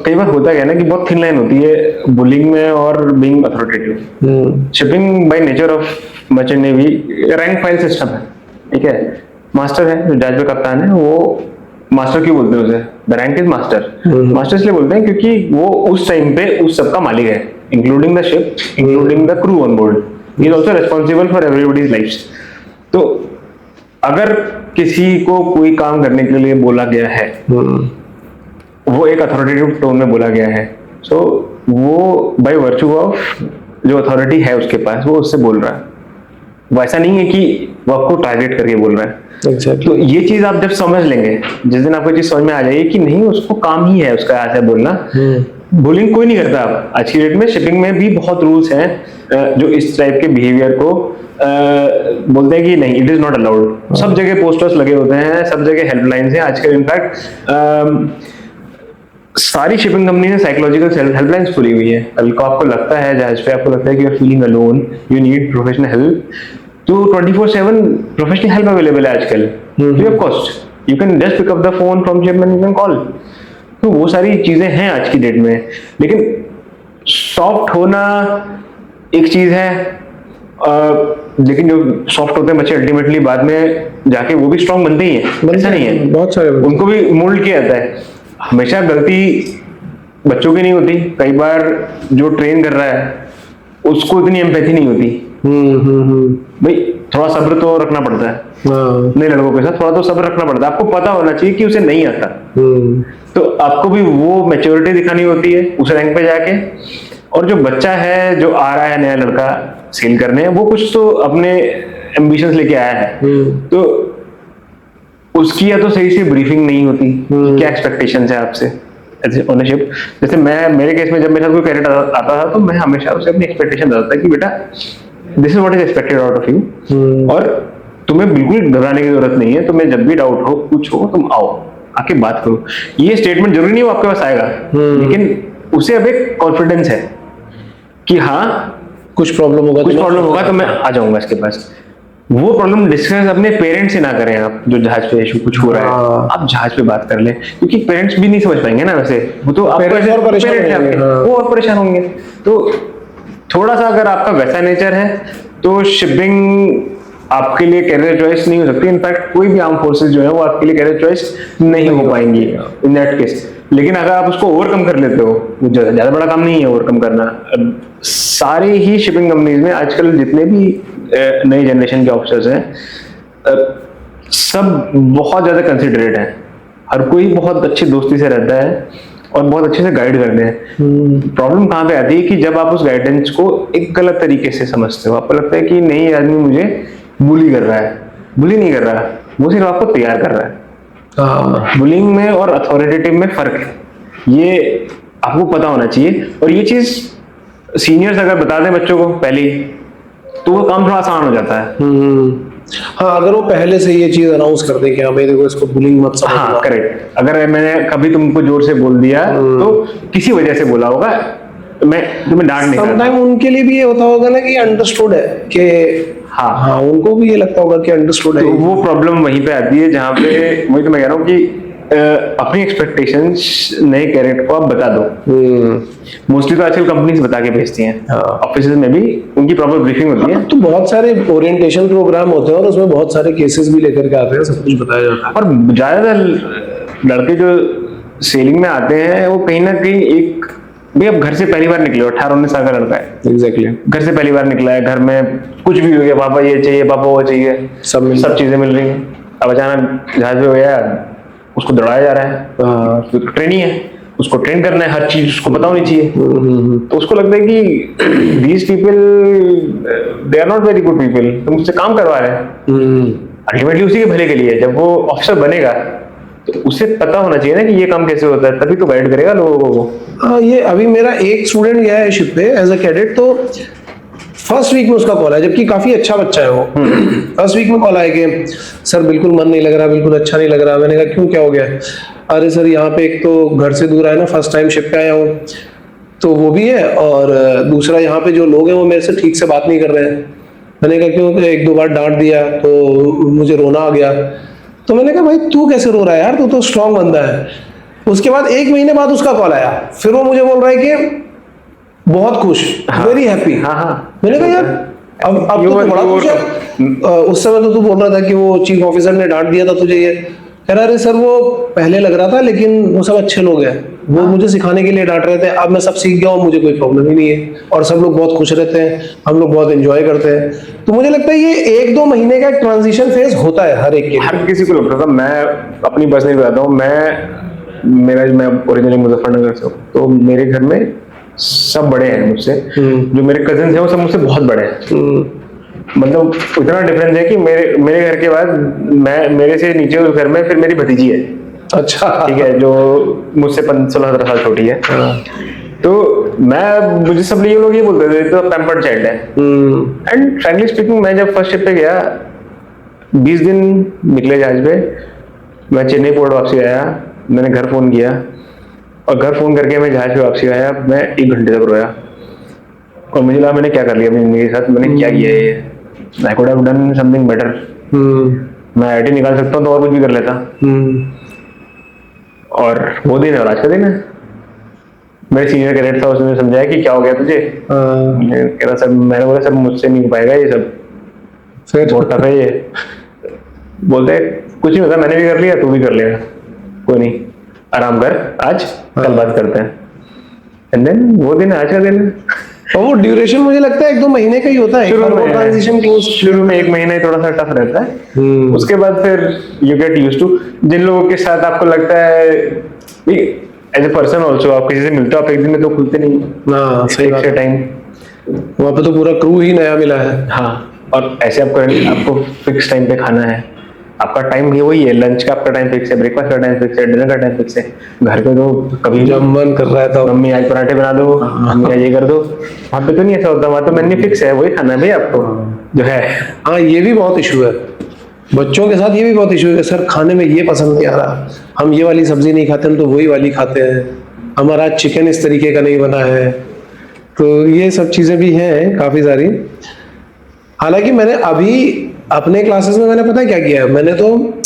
कई बार होता है ना कि बहुत थिन लाइन होती है बुलिंग में और being authoritative. Shipping by nature of merchant navy rank file system है, ठीक है। मास्टर है जो जहाज पे कप्तान है, वो मास्टर क्यों बोलते हैं उसे, the rank is master. Master इसलिए बोलते हैं क्योंकि वो उस टाइम पे उस सब का मालिक है, including the ship, including the crew on board, he is also responsible for everybody's lives. तो अगर किसी को कोई काम करने के लिए बोला गया है, वो एक अथॉरिटेटिव टोन में बोला गया है, सो वो बाय वर्चू ऑफ जो अथॉरिटी है उसके पास, वो उससे बोल रहा है। वो ऐसा नहीं है कि वो आपको टारगेट करके बोल रहा है। Exactly. तो ये चीज आप जब समझ लेंगे, जिस दिन आपको चीज समझ में आ जाएगी कि नहीं उसको काम ही है उसका ऐसा बोलना, बुलिंग कोई नहीं करता। अब आज की डेट में शिपिंग में भी बहुत रूल्स हैं जो इस टाइप के बिहेवियर को बोलते हैं कि नहीं, इट इज नॉट अलाउड। सब जगह पोस्टर्स लगे होते हैं, सब जगह हेल्पलाइंस हैं आजकल। इनफैक्ट सारी शिपिंग कंपनी ने साइकोलॉजिकल हेल्पलाइंस खुली हुई है। कल को आपको लगता है जहाज पे, आपको लगता है कि you are feeling alone, you need professional help, तो 24/7 प्रोफेशनल हेल्प अवेलेबल है आजकल free of cost. You can just pick up the phone from ship and you can call. तो वो सारी चीजें हैं आज की डेट में। लेकिन सॉफ्ट होना एक चीज है, लेकिन जो सॉफ्ट होते हैं बच्चे अल्टीमेटली बाद में जाके वो भी स्ट्रांग बनते ही हैं, ऐसा नहीं है। बहुत सारे उनको भी मोल्ड किया जाता है। हमेशा गलती बच्चों की नहीं होती, कई बार जो ट्रेन कर रहा है उसको इतनी एम्पैथी नहीं होती। भाई थोड़ा सब्र तो रखना पड़ता है, नए लड़कों के साथ थोड़ा तो सब्र रखना पड़ता है। आपको पता होना चाहिए कि उसे नहीं आता, तो आपको भी वो मैच्योरिटी दिखानी होती है उस रैंक पे जाके। और जो बच्चा है जो आ रहा है नया लड़का सेल करने, वो कुछ तो अपने एम्बिशंस लेके आया है, तो उसकी या तो सही से ब्रीफिंग नहीं होती, क्या एक्सपेक्टेशंस है आपसे एज ओनरशिप। जैसे मैं, मेरे केस में जब मेरे साथ कोई कैरेक्टर आता था तो मैं हमेशा उसे अपनी एक्सपेक्टेशन बताता था कि बेटा this is what is expected out of you, और तुम्हें बिल्कुल घबराने की जरूरत नहीं है। तुम्हें जब भी डाउट हो, कुछ हो, तुम आओ, आके बात करो। ये स्टेटमेंट जरूरी नहीं वो आपके पास आएगा, लेकिन उसे अब एक कॉन्फिडेंस है कि हाँ कुछ प्रॉब्लम होगा तो मैं आ जाऊंगा इसके पास। वो प्रॉब्लम डिस्कस अपने पेरेंट्स से ना करें आप, जो जहाज पे इशू कुछ हो रहा है आप जहाज पे बात कर लें, क्योंकि पेरेंट्स भी नहीं समझ पाएंगे ना, वैसे वो तो आप वो और परेशान होंगे। तो थोड़ा सा अगर आपका वैसा नेचर है तो शिपिंग आपके लिए कैरियर चॉइस नहीं हो सकती। इनफैक्ट कोई भी आर्म फोर्सेस जो है वो आपके लिए कैरियर चॉइस नहीं हो पाएंगी इन दैट केस। लेकिन अगर आप उसको ओवरकम कर लेते हो, ज्यादा बड़ा काम नहीं है ओवरकम करना। सारे ही शिपिंग कंपनीज में आजकल जितने भी नई जनरेशन के ऑफिसर्स हैं, सब बहुत ज्यादा कंसिडरेट हैं। हर कोई बहुत अच्छी दोस्ती से रहता है और बहुत अच्छे से गाइड करते हैं। प्रॉब्लम कहाँ पे आती है कि जब आप उस गाइडेंस को एक गलत तरीके से समझते हो, आपको लगता है कि नहीं, आदमी मुझे बुली कर रहा है। बुली नहीं कर रहा, वो सिर्फ आपको तैयार कर रहा है। बुलिंग में और अथॉरिटेटिव में फर्क है, ये आपको पता होना चाहिए। और ये चीज सीनियर्स अगर बता दें बच्चों को पहले, तो वो काम थोड़ा आसान हो जाता है। हाँ, अगर वो पहले से ये चीज अनाउंस कर दे कि हाँ भाई देखो इसको बुलिंग मत समझना। हाँ करेक्ट। अगर मैंने कभी तुमको जोर से बोल दिया तो किसी वजह से बोला होगा, मैं तुम्हें डांट नहीं। समटाइम उनके लिए भी ये होता होगा ना कि अंडरस्टूड है कि हाँ उनको भी ये लगता होगा कि अंडरस्टूड है। तो वो प्रॉब्लम वहीं पे आती है जहाँ पे, वही तो मैं कह रहा हूँ कि अपनी एक्सपेक्टेशंस नए कैरेक्टर को आप बता दो। मोस्टली तो आजकल कंपनीज बता के भेजती हैं, ऑफिस में भी उनकी प्रॉपर ब्रीफिंग होती है। तो बहुत सारे ओरिएंटेशन प्रोग्राम होते हैं और उसमें बहुत सारे केसेस भी लेकर के आते हैं, सब कुछ बताया जाता है। और ज्यादातर लड़के जो सेलिंग में आते हैं वो कहीं ना कहीं एक भाई अब घर से पहली बार निकले हो, 18-19 साल का लड़का है, एग्जैक्टली घर से पहली बार निकला है, घर में कुछ भी हो गया, पापा ये चाहिए, पापा वो चाहिए, सब चीजें मिल रही हैं। अब अचानक जहाज पे हो गया, उसको दौड़ाया जा रहा है, तो ट्रेनिंग है, उसको ट्रेन करना है, हर चीज उसको पता होनी चाहिए। तो उसको लगता है कि these people they are not very good people, तुम मुझसे काम करवा रहे हैं। अल्टीमेटली उसी के भले के लिए जब वो ऑफिसर बनेगा तो उसे पता होना चाहिए ना कि ये काम कैसे होता है, तभी तो गाइड करेगा लोगों को। हाँ, ये अभी मेरा एक स्टूडेंट गया है शिप पे एज अ कैडेट, तो फर्स्ट वीक में उसका कॉल आया, जबकि काफी अच्छा बच्चा है वो। फर्स्ट वीक में कॉल आया कि सर बिल्कुल मन नहीं लग रहा, बिल्कुल अच्छा नहीं लग रहा। मैंने कहा क्यों, क्या हो गया? अरे सर यहाँ पे एक तो घर से दूर आया ना, फर्स्ट टाइम शिप पे आया हूँ, तो वो भी है, और दूसरा यहाँ पे जो लोग हैं वो मेरे से ठीक से बात नहीं कर रहे हैं। मैंने कहा क्यों? 1-2 बार डांट दिया तो मुझे रोना आ गया। तो मैंने कहा भाई तू कैसे रो रहा है यार, तू तो स्ट्रांग बंदा है। उसके बाद 1 महीने बाद उसका कॉल आया, फिर वो मुझे बोल रहा है कि बहुत खुश, वेरी हैप्पी। मैंने कहा यार अब तो बड़ा खुश है। उस समय तो तू बोल रहा था कि वो चीफ ऑफिसर ने डांट दिया था तुझे, ये कह रहा अरे सर वो पहले लग रहा था, लेकिन वो सब अच्छे लोग हैं, वो मुझे सिखाने के लिए डांट रहे थे, अब मैं सब सीख गया हूँ, मुझे कोई प्रॉब्लम ही नहीं है, और सब लोग बहुत खुश रहते हैं, हम लोग बहुत एंजॉय करते हैं। तो मुझे लगता है ये 1-2 महीने का ट्रांजिशन फेज होता है हर एक के, हर किसी को लगता था। मैं अपनी पर्सनली बताता हूँ, मैं ओरिजिनली मुजफ्फरनगर से हूँ, तो मेरे घर में सब बड़े हैं मुझसे, जो मेरे कजिन हैं वो सब मुझसे बहुत बड़े हैं। मतलब इतना डिफरेंस है कि मेरे घर के बाद मेरे से नीचे उस घर में फिर मेरी भतीजी है, अच्छा ठीक है, जो मुझसे 16-17 साल छोटी है। तो मुझे सब ये लोग ये बोलते थे तो पैम्पर्ड चाइल्ड है। एंड फ्रैंकली स्पीकिंग, मैं जब फर्स्ट शिप पे गया 20 दिन निकले जहाज पे, मैं चेन्नई पोर्ट वापसी आया, मैंने घर फोन किया, और घर फोन करके मैं जहाज पे वापसी आया, मैं 1 घंटे तक रोया, और मुझे लगा मैंने क्या कर लिया अपनी जिंदगी के साथ, मैंने क्या किया है, I could have done something better. मैं आईटी निकाल सकता हूँ तो और कुछ भी कर लेता। और वो दिन है और आज का दिन है। मेरे सीनियर कैडेट था, उसने समझाया कि क्या हो गया तुझे। कह रहा सर, मैंने बोला सर मुझसे नहीं हो पाएगा ये सब, बहुत टफ है ये। बोलते कुछ नहीं होता, मैंने भी कर लिया, तू भी कर लेगा, कोई नहीं, आराम कर, आज कल बात करते हैं। एंड देन वो दिन आज का दिन है। और वो ड्यूरेशन मुझे लगता है 1-2 महीने का ही होता है। शुरू में 1 महीना ही थोड़ा सा टफ रहता है, उसके बाद फिर यू गेट यूज्ड टू। जिन लोगों के साथ आपको लगता है एज ए पर्सन ऑल्सो, आप किसी से मिलते हो, आप एक दिन में तो खुलते नहीं ना, सही टाइम वहाँ पे तो पूरा क्रू ही नया मिला है। हाँ, और ऐसे आपको फिक्स टाइम पे खाना है, आपका टाइम ये वही है, लंच का आपका टाइम फिक्स है, ब्रेकफास्ट का टाइम फिक्स है, डिनर का टाइम फिक्स है। घर पे तो कभी जब मन कर रहा है तो मम्मी आज पराठे बना दो, मम्मी आज ये कर दो, वहाँ पे तो नहीं ऐसा होता, वहाँ तो मेन्यू फिक्स है, वही खाना है भाई आपको जो है। हाँ, ये भी बहुत इशू है बच्चों के साथ, ये भी बहुत इशू है, सर खाने में ये पसंद नहीं आ रहा, हम ये वाली सब्जी नहीं खाते, हम तो वही वाली खाते हैं, हमारा चिकन इस तरीके का नहीं बना है। तो ये सब चीजें भी हैं काफी सारी। हालांकि मैंने अभी अपने क्लासेस में मैंने पता है क्या किया है, मैंने तो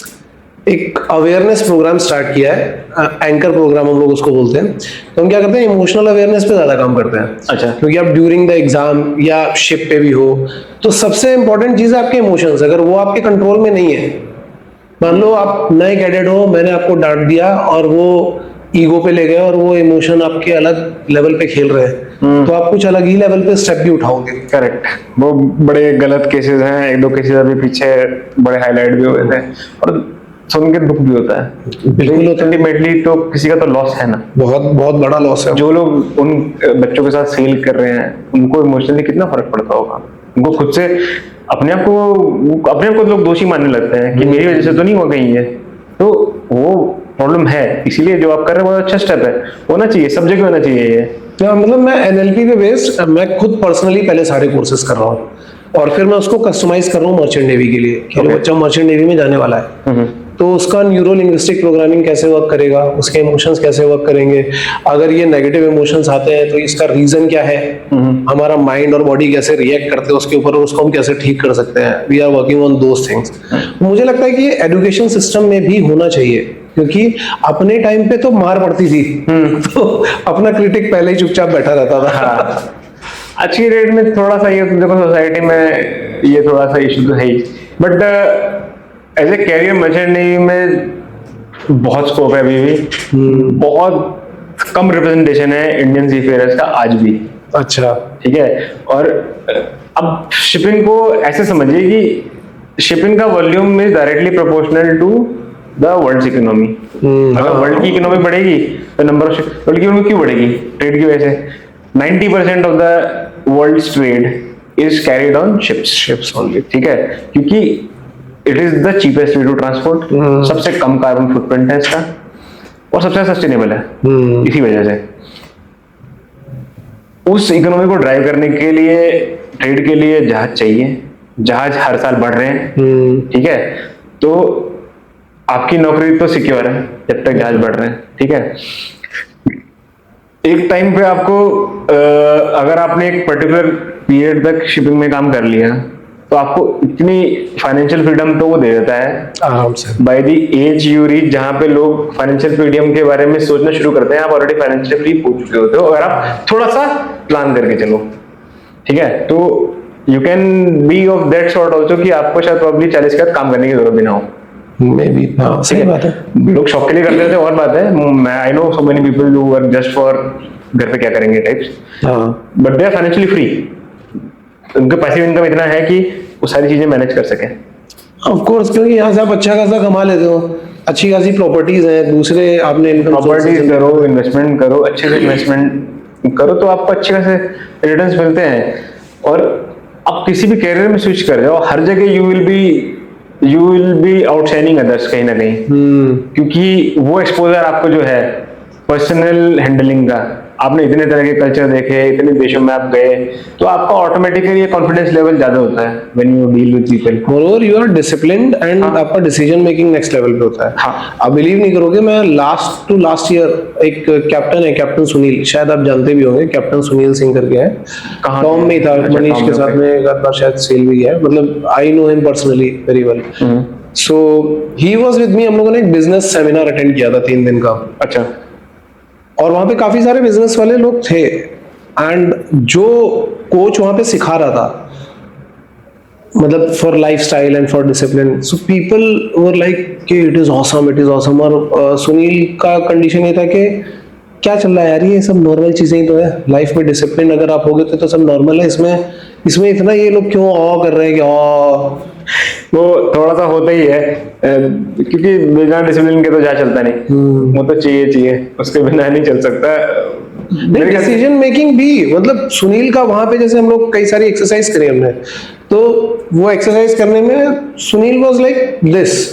एक अवेयरनेस प्रोग्राम स्टार्ट किया है, एंकर प्रोग्राम हम लोग उसको बोलते हैं। तो हम क्या करते हैं, इमोशनल अवेयरनेस पे ज्यादा काम करते हैं। अच्छा। क्योंकि आप ड्यूरिंग द एग्जाम या शिप पे भी हो, तो सबसे इंपॉर्टेंट चीज है आपके इमोशंस। अगर वो आपके कंट्रोल में नहीं है, मान लो आप नए कैडेट हो, मैंने आपको डांट दिया और वो ईगो पे ले गए और वो इमोशन आपके अलग लेवल पे खेल रहे हैं, तो आप कुछ अलग ही लेवल पे स्टेप भी उठाओगे। करेक्ट, वो बड़े गलत केसेस हैं, 1-2 केसेस अभी पीछे बड़े हाईलाइट भी हुए थे, और सुन के दुख भी होता है। बिल्कुल, अल्टीमेटली तो किसी का तो लॉस है ना, बहुत बहुत बड़ा लॉस है। जो लोग उन बच्चों के साथ सेल कर रहे हैं, उनको इमोशनली कितना फर्क पड़ता होगा, उनको खुद से अपने आप को लोग दोषी मानने लगते हैं कि मेरी वजह से तो नहीं हो गई है, तो वो प्रॉब्लम है। इसीलिए जो आप कर रहे हैं बहुत अच्छा स्टेप है, होना चाहिए, सब जगह होना चाहिए ये। मतलब मैं NLP पे बेस्ड, मैं खुद पर्सनली पहले सारे कोर्सेज कर रहा हूँ, और फिर मैं उसको कस्टमाइज कर रहा हूँ मर्चेंट नेवी के लिए, कि बच्चा मर्चेंट नेवी में जाने वाला है, तो उसका न्यूरो लिंग्विस्टिक प्रोग्रामिंग कैसे वर्क करेगा, उसके इमोशंस कैसे वर्क करेंगे, अगर ये नेगेटिव इमोशंस आते हैं तो इसका रीजन क्या है, हमारा माइंड और बॉडी कैसे रिएक्ट करते हैं उसके ऊपर, और उसको हम कैसे ठीक कर सकते हैं। We are working on those things. मुझे लगता है कि ये एजुकेशन सिस्टम में भी होना चाहिए, क्योंकि अपने टाइम पे तो मार पड़ती थी, तो अपना क्रिटिक पहले ही चुपचाप बैठा रहता था। हाँ, आज की डेट में थोड़ा सा ये देखो सोसाइटी में ये थोड़ा सा इशू तो है ही, but as a career merchant navy में बहुत स्कोप है अभी भी। बहुत कम रिप्रेजेंटेशन है इंडियन सीफेयर्स का आज भी। अच्छा, ठीक है। और अब शिपिंग को ऐसे समझिए कि शिपिंग का volume is directly proportional to the world economy. अगर वर्ल्ड की इकोनॉमी बढ़ेगी तो नंबर ऑफ वर्ल्ड की इकोनॉमी क्यों बढ़ेगी? ट्रेड की वजह से। 90% of the world trade is carried on ships only. ठीक है, क्योंकि it is the cheapest way to transport, सबसे कम कार्बन फुटप्रिंट है इसका और सबसे सस्टेनेबल है। इसी वजह से उस इकोनॉमी को ड्राइव करने के लिए ट्रेड के लिए जहाज चाहिए। जहाज हर साल बढ़ रहे हैं। ठीक है, तो आपकी नौकरी तो सिक्योर है जब तक जहाज बढ़ रहे हैं। ठीक है, एक टाइम पे आपको अगर आपने एक पर्टिकुलर पीरियड तक शिपिंग में काम कर लिया तो आपको इतनी फाइनेंशियल फ्रीडम तो वो दे देता है आराम से। By the age you reach, जहां पे लोग फाइनेंशियल फ्रीडम के बारे में सोचना शुरू करते हैं, आप ऑलरेडी फाइनेंशियल फ्री हो चुके होते हो अगर आप थोड़ा सा प्लान करके चलो। ठीक है, तो you can be of that sort also कि आपको शायद प्रॉब्ली 40 का काम करने की जरूरत भी ना हो। मे बी, हाँ सही बात है। लोग शौक के लिए करते थे और बात है। मैं I know so many people who work just for घर पे क्या करेंगे types, but they are financially free. उनके पैसिव इनकम इतना है कि वो सारी चीजें मैनेज कर सके। ऑफ कोर्स, क्योंकि यहाँ से आप अच्छा खासा कमा लेते हो, अच्छी खासी प्रॉपर्टीज हैं, दूसरे आपने इनकम प्रॉपर्टीज करो, इन्वेस्टमेंट करो, अच्छे से इन्वेस्टमेंट करो तो आपको अच्छे खासे रिटर्न्स मिलते हैं। और आप किसी भी कैरियर में स्विच कर जाओ, हर जगह you will B outshining others कहीं ना कहीं। क्योंकि वो एक्सपोजर आपको जो है पर्सनल हैंडलिंग का, आपने इतने तरह के कल्चर देखे, इतने देशों में आप गए, तो आपका ऑटोमेटिकली कॉन्फिडेंस लेवल ज्यादा होता है when you deal with people. Moreover you are disciplined and आपका डिसीजन मेकिंग नेक्स्ट लेवल पे होता है। हाँ। आप बिलीव नहीं करोगे, मैं लास्ट ईयर एक कैप्टन है, कैप्टन सुनील, शायद आप जानते भी होंगे, कैप्टन सुनील सिंह करके है, कहाँ टॉम में ही था, अच्छा, मनीष टॉम के में, साथ में एक आध बार शायद सेल भी है, मतलब I know him personally very well. So he was with me, हम लोगों ने एक बिजनेस सेमिनार अटेंड किया था 3 दिन का। अच्छा। और वहां पे काफी सारे बिजनेस वाले लोग थे एंड जो कोच वहां पे सिखा रहा था, मतलब for lifestyle and for discipline, so people were like कि इट इज ऑसम। और सुनील का कंडीशन ये था कि क्या चल रहा है यार, ये सब नॉर्मल चीजें ही तो है लाइफ में, डिसिप्लिन अगर आप होगे तो सब नॉर्मल है। इसमें इतना ये लोग क्यों ऑ कर रहे हैं कि वो थोड़ा सा होता ही है, क्योंकि बिना डिसिप्लिन के तो जा चलता नहीं। वो तो चाहिए, उसके बिना नहीं चल सकता। डिसीजन मेकिंग भी, मतलब सुनील का वहां पे जैसे हम लोग कई सारी एक्सरसाइज करी हमने, तो वो एक्सरसाइज करने में सुनील वाज लाइक दिस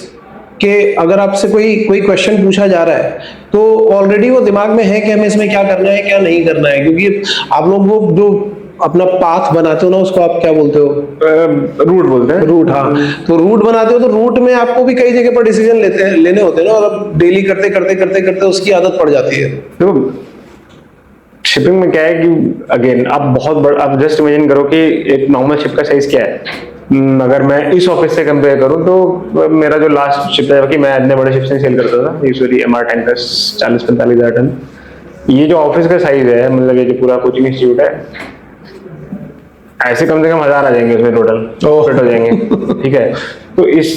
कि अगर आपसे कोई क्वेश्चन पूछा जा रहा है तो ऑलरेडी वो दिमाग में है कि हमें इसमें क्या करना है क्या नहीं करना है। क्योंकि आप लोग वो जो अपना पाथ बनाते हो ना, उसको आप क्या बोलते हो? रूट बोलते हैं। रूट, हाँ। तो रूट बनाते हो तो रूट में आपको भी कई जगह पर डिसीजन लेने होते हैं ना, और अब डेली करते उसकी आदत पड़ जाती है। तो शिपिंग में क्या है कि अगेन आप जस्ट इमेजिन करो कि एक नॉर्मल शिप का साइज क्या है। अगर मैं इस ऑफिस से कंपेयर करूं तो मेरा जो लास्ट शिप था, कि मैं इतने बड़े शिप से सेल करता था, यूजुअली MR टैंकर्स 40-45 हज़ार टन। ये जो ऑफिस का साइज है, मतलब ये जो पूरा कोचिंग इंस्टीट्यूट है, ऐसे कम से कम 1000 आ जाएंगे उसमें टोटल फिट हो जाएंगे। ठीक है, तो इस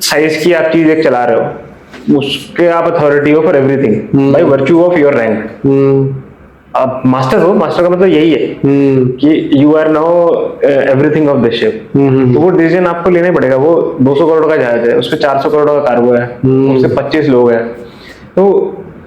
साइज की आप चीज एक चला रहे हो, उसके आप अथॉरिटी हो for everything by virtue of your rank. आप मास्टर हो, मास्टर का मतलब यही है कि you are now everything of this ship. तो वो डिसीजन आपको लेना पड़ेगा। वो 200 करोड़ का जहाज है, उसपे 400 करोड़ का कार्गो है, उससे 25 लोग हैं। तो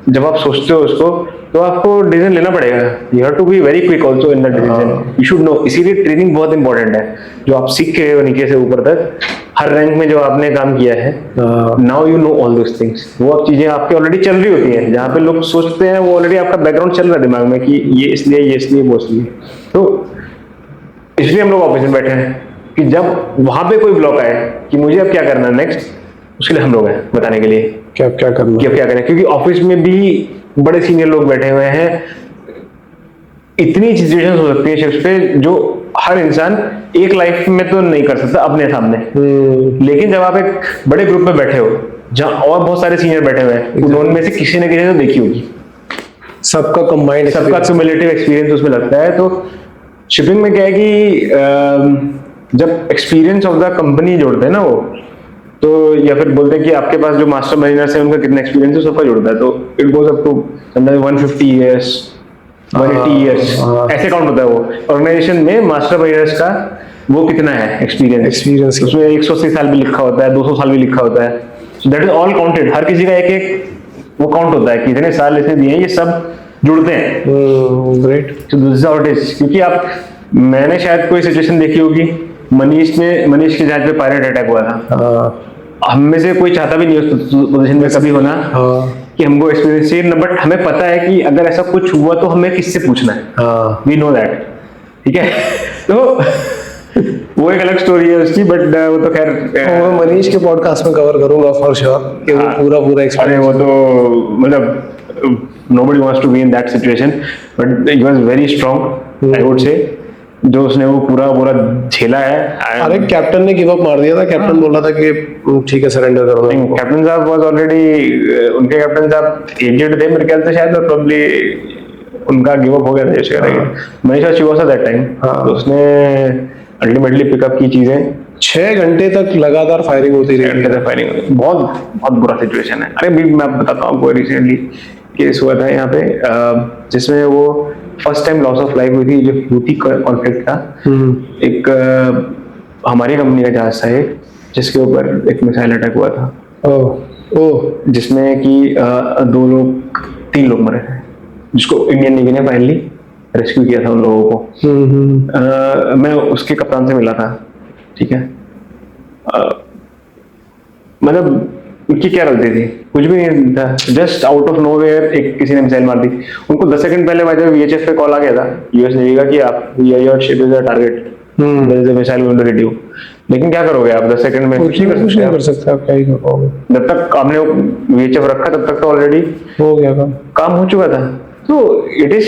जब आप सोचते हो उसको, तो आपको डिसीजन लेना पड़ेगा। You have to be very quick also in the decision, you should know. इसीलिए ट्रेनिंग बहुत इंपॉर्टेंट है, जो आप सीख के हो नीचे से ऊपर तक, हर रैंक में जो आपने काम किया है, now you know all those things. वो अब चीजें आपकी ऑलरेडी चल रही होती हैं, जहाँ पे लोग सोचते हैं वो ऑलरेडी आपका बैकग्राउंड चल रहा है दिमाग में कि ये इसलिए वो इसलिए। तो इसलिए हम लोग ऑफिस में बैठे हैं कि जब वहां पे कोई ब्लॉक आए कि मुझे अब क्या करना है नेक्स्ट, उसके लिए हम लोग हैं बताने के लिए क्या करना, क्या करें। क्योंकि ऑफिस में भी बड़े सीनियर लोग बैठे हुए हैं, इतनी सिचुएशंस हो सकती है शिफ्ट पे जो हर इंसान एक लाइफ में तो नहीं कर सकता अपने सामने। लेकिन जब आप एक बड़े ग्रुप में बैठे हो जहाँ और बहुत सारे सीनियर बैठे हुए हैं, उनमें से किसी न किसी ने तो देखी होगी, सबका कंबाइंड, सबका क्यूमुलेटिव एक्सपीरियंस उसमें लगता है। तो शिपिंग में क्या है कि जब एक्सपीरियंस ऑफ द कंपनी जोड़ते हैं ना वो, तो या फिर बोलते हैं कि आपके पास जो मास्टर मरीनर्स है उनका कितना एक्सपीरियंस है, सबका जोड़ता है, तो it goes up to 150 years, 180 years, ऐसे काउंट होता है वो ऑर्गेनाइजेशन में। मास्टर मरीनर्स का वो कितना है एक्सपीरियंस, उसमें 180 साल भी लिखा होता है, 200 साल भी लिखा होता है। दैट इज ऑल काउंटेड, हर किसी का एक एक वो काउंट होता है कि इतने साल इसने दिए हैं, ये सब जुड़ते हैं। ग्रेट। तो this is how it is. क्योंकि आप, मैंने शायद कोई सिचुएशन देखी होगी, मनीष के जहाज पे पायरेट अटैक हुआ था, हम में से कोई चाहता भी नहीं उस पोजीशन में कभी होना कि हमको एक्सपीरियंस चाहिए, बट हमें पता है कि अगर ऐसा कुछ हुआ तो हमें किससे पूछना है, वी नो दैट, ठीक है। तो वो एक अलग स्टोरी है उसकी, बट वो तो खैर मैं मनीष के पॉडकास्ट में कवर करूंगा फॉर श्योर कि वो पूरा अरे एक्सपीरियंस। वो तो मतलब nobody wants to be in that situation, but he was very strong, I would say, जो उसने वो पूरा झेला है। अरे कैप्टन ने गिव अप मार दिया था, कैप्टन बोल रहा था कि ठीक है सरेंडर करो। कैप्टन साहब वाज ऑलरेडी, उनके कैप्टन साहब एजेड थे मेरे ख्याल से शायद, और प्रोबब्ली उनका गिव अप हो गया था जैसे करेंगे। मनीषा शिवोसा दैट टाइम, तो उसने अल्टीमेटली पिकअप की चीजें। 6 घंटे तक लगातार फायरिंग होती रही। फायरिंग बहुत बहुत बुरा सिचुएशन है। अरे भी मैं बताता हूँ, आपको रिसेंटली केस हुआ था यहाँ पे, जिसमें वो first time loss of life हुई थी, जो हूथी कॉन्फ्लिक्ट था। एक हमारी कंपनी का जहाज था एक, जिसके ऊपर एक मिसाइल अटैक हुआ था, जिसमें कि 3 लोग मरे थे, जिसको इंडियन नेवी ने फाइनली रेस्क्यू किया था उन लोगों को। मैं उसके कप्तान से मिला था, ठीक है। मतलब उनकी क्या गलती थी, कुछ भी नहीं था, जस्ट आउट ऑफ नोवेयर एक किसी ने मिसाइल मार दी। उनको 10 सेकंड पहले बाद VHF पे कॉल आ गया था यूएस नेवी का कि आप your ship is a target, there is a missile going to hit you. लेकिन क्या करोगे आप 10 सेकंड में? कुछ नहीं कर सकते आप, क्या ही करोगे। जब तक आपने VHF रखा तब तक तो ऑलरेडी हो गया काम हो चुका था। तो it is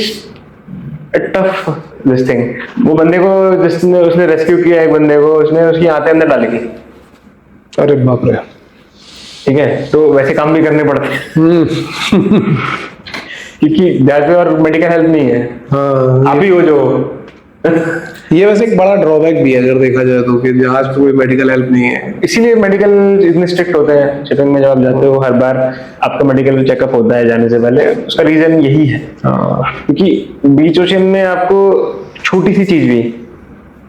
tough this thing. वो बंदे को जिसने उसने रेस्क्यू किया, एक बंदे को उसने उसकी आंतें अंदर डाली थी। अरे बाप रे, ठीक है। तो वैसे काम भी करने पड़ते हैं क्योंकि जहाज पे और मेडिकल हेल्प नहीं है। आप ही हो जो ये वैसे एक बड़ा ड्रॉबैक भी है अगर देखा जाए तो, कि जहाज पे कोई मेडिकल हेल्प नहीं है। इसीलिए मेडिकल इतने स्ट्रिक्ट होते हैं शिपिंग में। जब आप जाते हो हर बार आपका मेडिकल चेकअप होता है जाने से पहले, उसका रीजन यही है। क्योंकि बीच ओशन में आपको छोटी सी चीज भी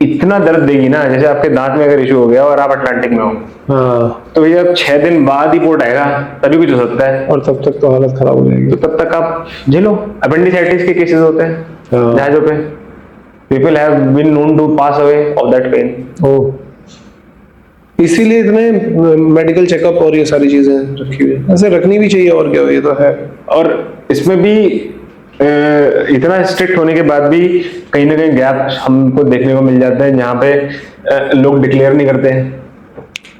इतना दर्द देगी ना, जैसे आपके दांत में अगर इशू हो गया और आप अटलांटिक में हो, तो ये अब 6 दिन बाद ही रिपोर्ट आएगा, तभी कुछ हो सकता है, और तब तक तो हालत खराब हो जाएगी। तो तब तक आप झेलो। अपेंडिसाइटिस के केसेस होते हैं जहाजों पे, people have been known to pass away of that pain. इसीलिए इतने मेडिकल चेकअप और ये सारी चीजें रखी हुई है, ऐसे रखनी भी चाहिए, और क्या, ये तो है। और इसमें भी इतना स्ट्रिक्ट होने के बाद भी कहीं ना कहीं गैप हमको देखने को मिल जाता है, जहाँ पे लोग डिक्लेयर नहीं करते हैं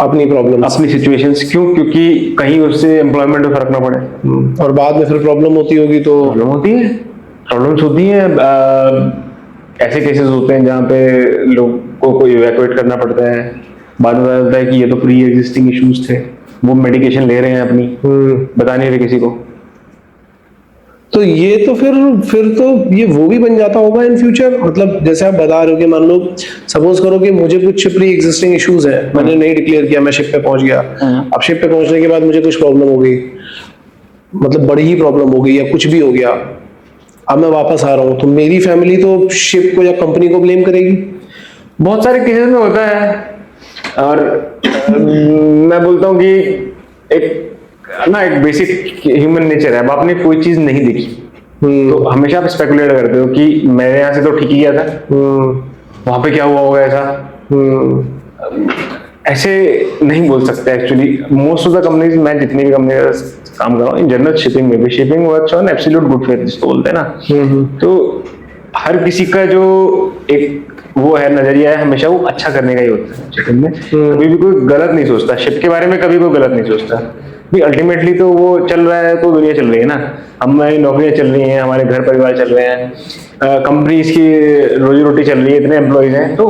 अपनी प्रॉब्लम, अपनी सिचुएशंस। क्यों? क्योंकि कहीं उससे एम्प्लॉयमेंट में फर्क ना पड़े, और बाद में फिर प्रॉब्लम होती होगी तो प्रॉब्लम्स होती हैं। ऐसे केसेस होते हैं जहाँ पे लोगों को इवैक्यूएट करना पड़ता है, बाद में पता चलता है कि ये तो प्री एग्जिस्टिंग इश्यूज थे, वो मेडिकेशन ले रहे हैं अपनी, बता नहीं रहे किसी को। तो ये तो फिर तो ये वो भी बन जाता होगा इन फ्यूचर। मतलब जैसे आप बता रहे हो कि मान लो सपोज करो कि मुझे कुछ प्री एग्जिस्टिंग इश्यूज है, मैंने नहीं डिक्लेयर किया, मैं शिप पे पहुंच गया। अब शिप पे पहुंचने के बाद मुझे कुछ प्रॉब्लम हो गई, मतलब बड़ी ही प्रॉब्लम हो गई या कुछ भी हो गया, अब मैं वापस आ रहा हूँ, तो मेरी फैमिली तो शिप को या कंपनी को ब्लेम करेगी। बहुत सारे केसेस में होता है। और मैं बोलता हूँ कि एक बेसिक ह्यूमन नेचर है। अब आपने कोई चीज नहीं देखी तो हमेशा आप स्पेकुलेट करते हो कि मेरे यहाँ से तो ठीक ही किया था, वहां पे क्या हुआ होगा ऐसा। ऐसे नहीं बोल सकते actually. Most of the companies, मैं जितनी भी कंपनी काम कर रहा हूँ इन जनरल, शिपिंग में भी, shipping works on absolute good faith जिसको बोलते हैं ना। तो हर किसी का जो एक वो है नजरिया है, हमेशा वो अच्छा करने का ही होता है शिपिंग में। कभी भी कोई गलत नहीं सोचता शिप के बारे में, कभी कोई गलत नहीं सोचता। अल्टीमेटली तो वो चल रहा है तो दुनिया चल रही है ना, हमारी नौकरियां चल रही हैं, हमारे घर परिवार चल रहे हैं, कंपनीज की रोजी रोटी चल रही है, इतने एम्प्लॉइज हैं, तो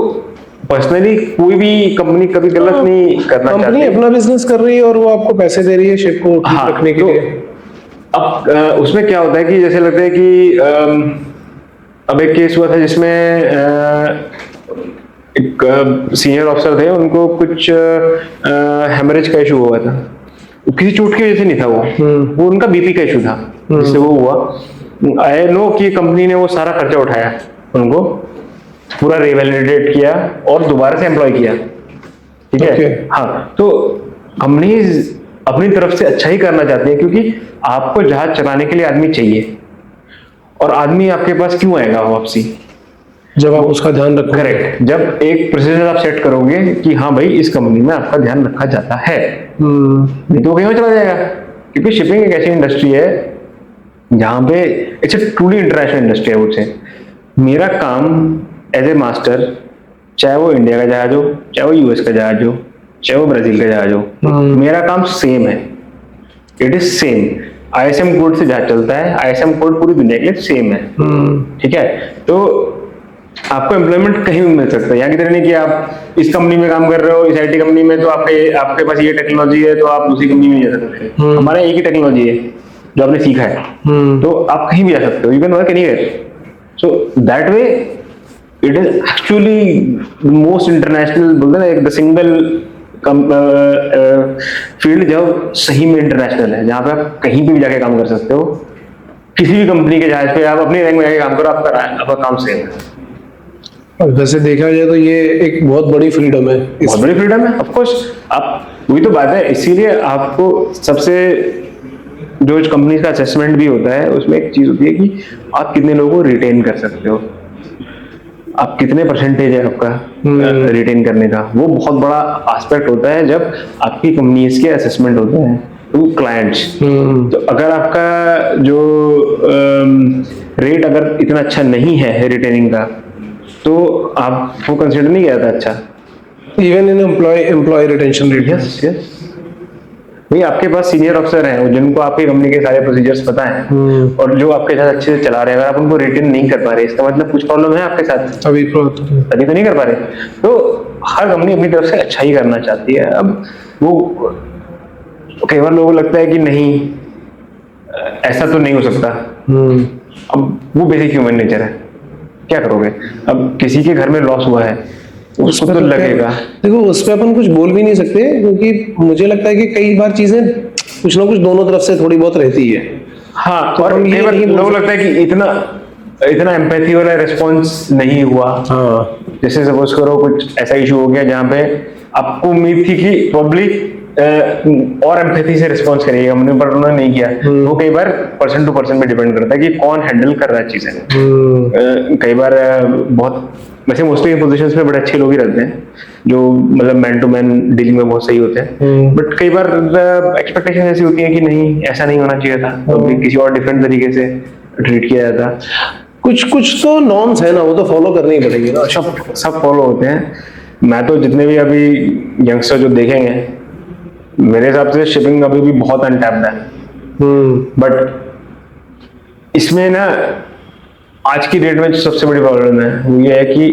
पर्सनली कोई भी कंपनी कभी गलत नहीं करना कंपनी चाहती। अपना बिजनेस कर रही है और वो आपको पैसे दे रही है शिप को ठीक हाँ, रखने के तो लिए। अब उसमें क्या होता है कि जैसे लगता है कि अब एक केस हुआ था जिसमें एक सीनियर ऑफिसर थे, उनको कुछ हेमरेज का इशू हुआ था। वो किसी चोट की वजह से नहीं था, वो उनका बीपी का इशू था जिससे वो हुआ। आई नो कि कंपनी ने वो सारा खर्चा उठाया, उनको पूरा रिवैलिडेट किया और दोबारा से एम्प्लॉय किया, ठीक है। Okay. हाँ, तो कंपनीज अपनी तरफ से अच्छा ही करना चाहती है, क्योंकि आपको जहाज चलाने के लिए आदमी चाहिए, और आदमी आपके पास क्यों आएगा वापसी? जब आप उसका ध्यान रखोगे। करेक्ट, जब एक प्रोसीजर आप सेट करोगे कि हाँ भाई इस कंपनी में आपका ध्यान रखा जाता है, नहीं तो वो कहीं और चला जाएगा। क्योंकि शिपिंग एक ऐसी इंडस्ट्री है जहाँ पे it's a truly international industry है। मुझसे मेरा काम एज ए मास्टर, चाहे वो इंडिया का जहाज हो, चाहे वो यूएस का जहाज हो, चाहे वो ब्राजील का जहाज हो, मेरा काम सेम है। It is same. ISM code से जहाज चलता है, आईएसएम कोड पूरी दुनिया के लिए सेम है, ठीक है। तो आपको एम्प्लॉयमेंट कहीं भी मिल सकता है। यहाँ की तरह नहीं कि आप इस कंपनी में काम कर रहे हो, इस आईटी कंपनी में, तो आपके पास ये टेक्नोलॉजी है तो आप दूसरी कंपनी में जा सकते हैं। हमारे एक ही टेक्नोलॉजी है जो आपने सीखा है, तो आप कहीं भी जा सकते हो, you can work anywhere. So that way it is actually most international, बोलते हैं ना, द सिंगल फील्ड जो सही में इंटरनेशनल है, जहाँ पे आप कहीं पे भी जाके काम कर सकते हो। किसी भी कंपनी के जहाज पे आप अपनी रैंक में जाके काम करो, आपका काम सेम है। और वैसे देखा जाए तो ये एक बहुत बड़ी फ्रीडम है। बहुत बड़ी फ्रीडम है, ऑफ कोर्स। आप, वही तो बात है, इसीलिए आपको सबसे जो कंपनी का असेसमेंट भी होता है, उसमें एक चीज होती है कि आप कितने लोगों को रिटेन कर सकते हो, आप कितने परसेंटेज है आपका रिटेन करने का। वो बहुत बड़ा एस्पेक्ट होता है जब आपकी कंपनीज के असेसमेंट होते हैं टू क्लाइंट्स। तो अगर आपका जो रेट अगर इतना अच्छा नहीं है रिटेनिंग का, तो आपको कंसिडर नहीं किया था अच्छा। Even in employ retention rate. Yes yes, भाई आपके पास सीनियर ऑफिसर हैं जिनको आपकी कंपनी के सारे प्रोसीजर्स पता हैं, और जो आपके साथ अच्छे से चला रहे हैं, अगर आप उनको रिटेन नहीं कर पा रहे, इसका मतलब कुछ प्रॉब्लम है आपके साथ, अभी तो नहीं कर पा रहे। तो हर कंपनी अपनी तरफ से अच्छा ही करना चाहती है। अब वो कई बार लोगों को लगता है कि नहीं, ऐसा तो नहीं हो सकता। अब वो बेसिक ह्यूमन नेचर है, क्या करोगे। अब किसी के घर में लॉस हुआ है, उसको तो लगेगा। देखो, उस पर अपन कुछ बोल भी नहीं सकते, क्योंकि मुझे लगता है कि कई बार चीजें कुछ ना कुछ दोनों तरफ से थोड़ी बहुत रहती है। हाँ, तो और हम ये कई बार नहीं बोल लोगों को लगता है कि इतना एम्पैथी वाला रिस्पॉन्स नहीं हुआ। हाँ, जैसे सपोज करो कुछ ऐसा इशू हो गया जहाँ पे आपको उम्मीद थी कि पब्लिक और एम्पैथी से रिस्पॉन्स करेगी हमने, पर उन्होंने नहीं किया। वो कई बार पर्सन टू पर्सन पे डिपेंड करता है कि कौन हैंडल कर रहा है चीजें। कई बार बहुत, वैसे मोस्टली पोजीशंस पे बड़े अच्छे लोग ही रहते हैं जो मतलब मैन टू मैन डीलिंग में बहुत सही होते हैं, बट कई बार एक्सपेक्टेशन ऐसी होती है कि नहीं, ऐसा नहीं होना चाहिए था, तो किसी और डिफरेंट तरीके से ट्रीट किया जाता। कुछ तो नॉर्म्स है ना, वो तो फॉलो करने ही पड़ेंगे ना। सब फॉलो होते हैं। मैं तो जितने भी अभी यंगस्टर जो देखेंगे, मेरे हिसाब से शिपिंग अभी भी बहुत अनटैप्ड है। बट इसमें ना आज की डेट में जो सबसे बड़ी प्रॉब्लम है वो ये है कि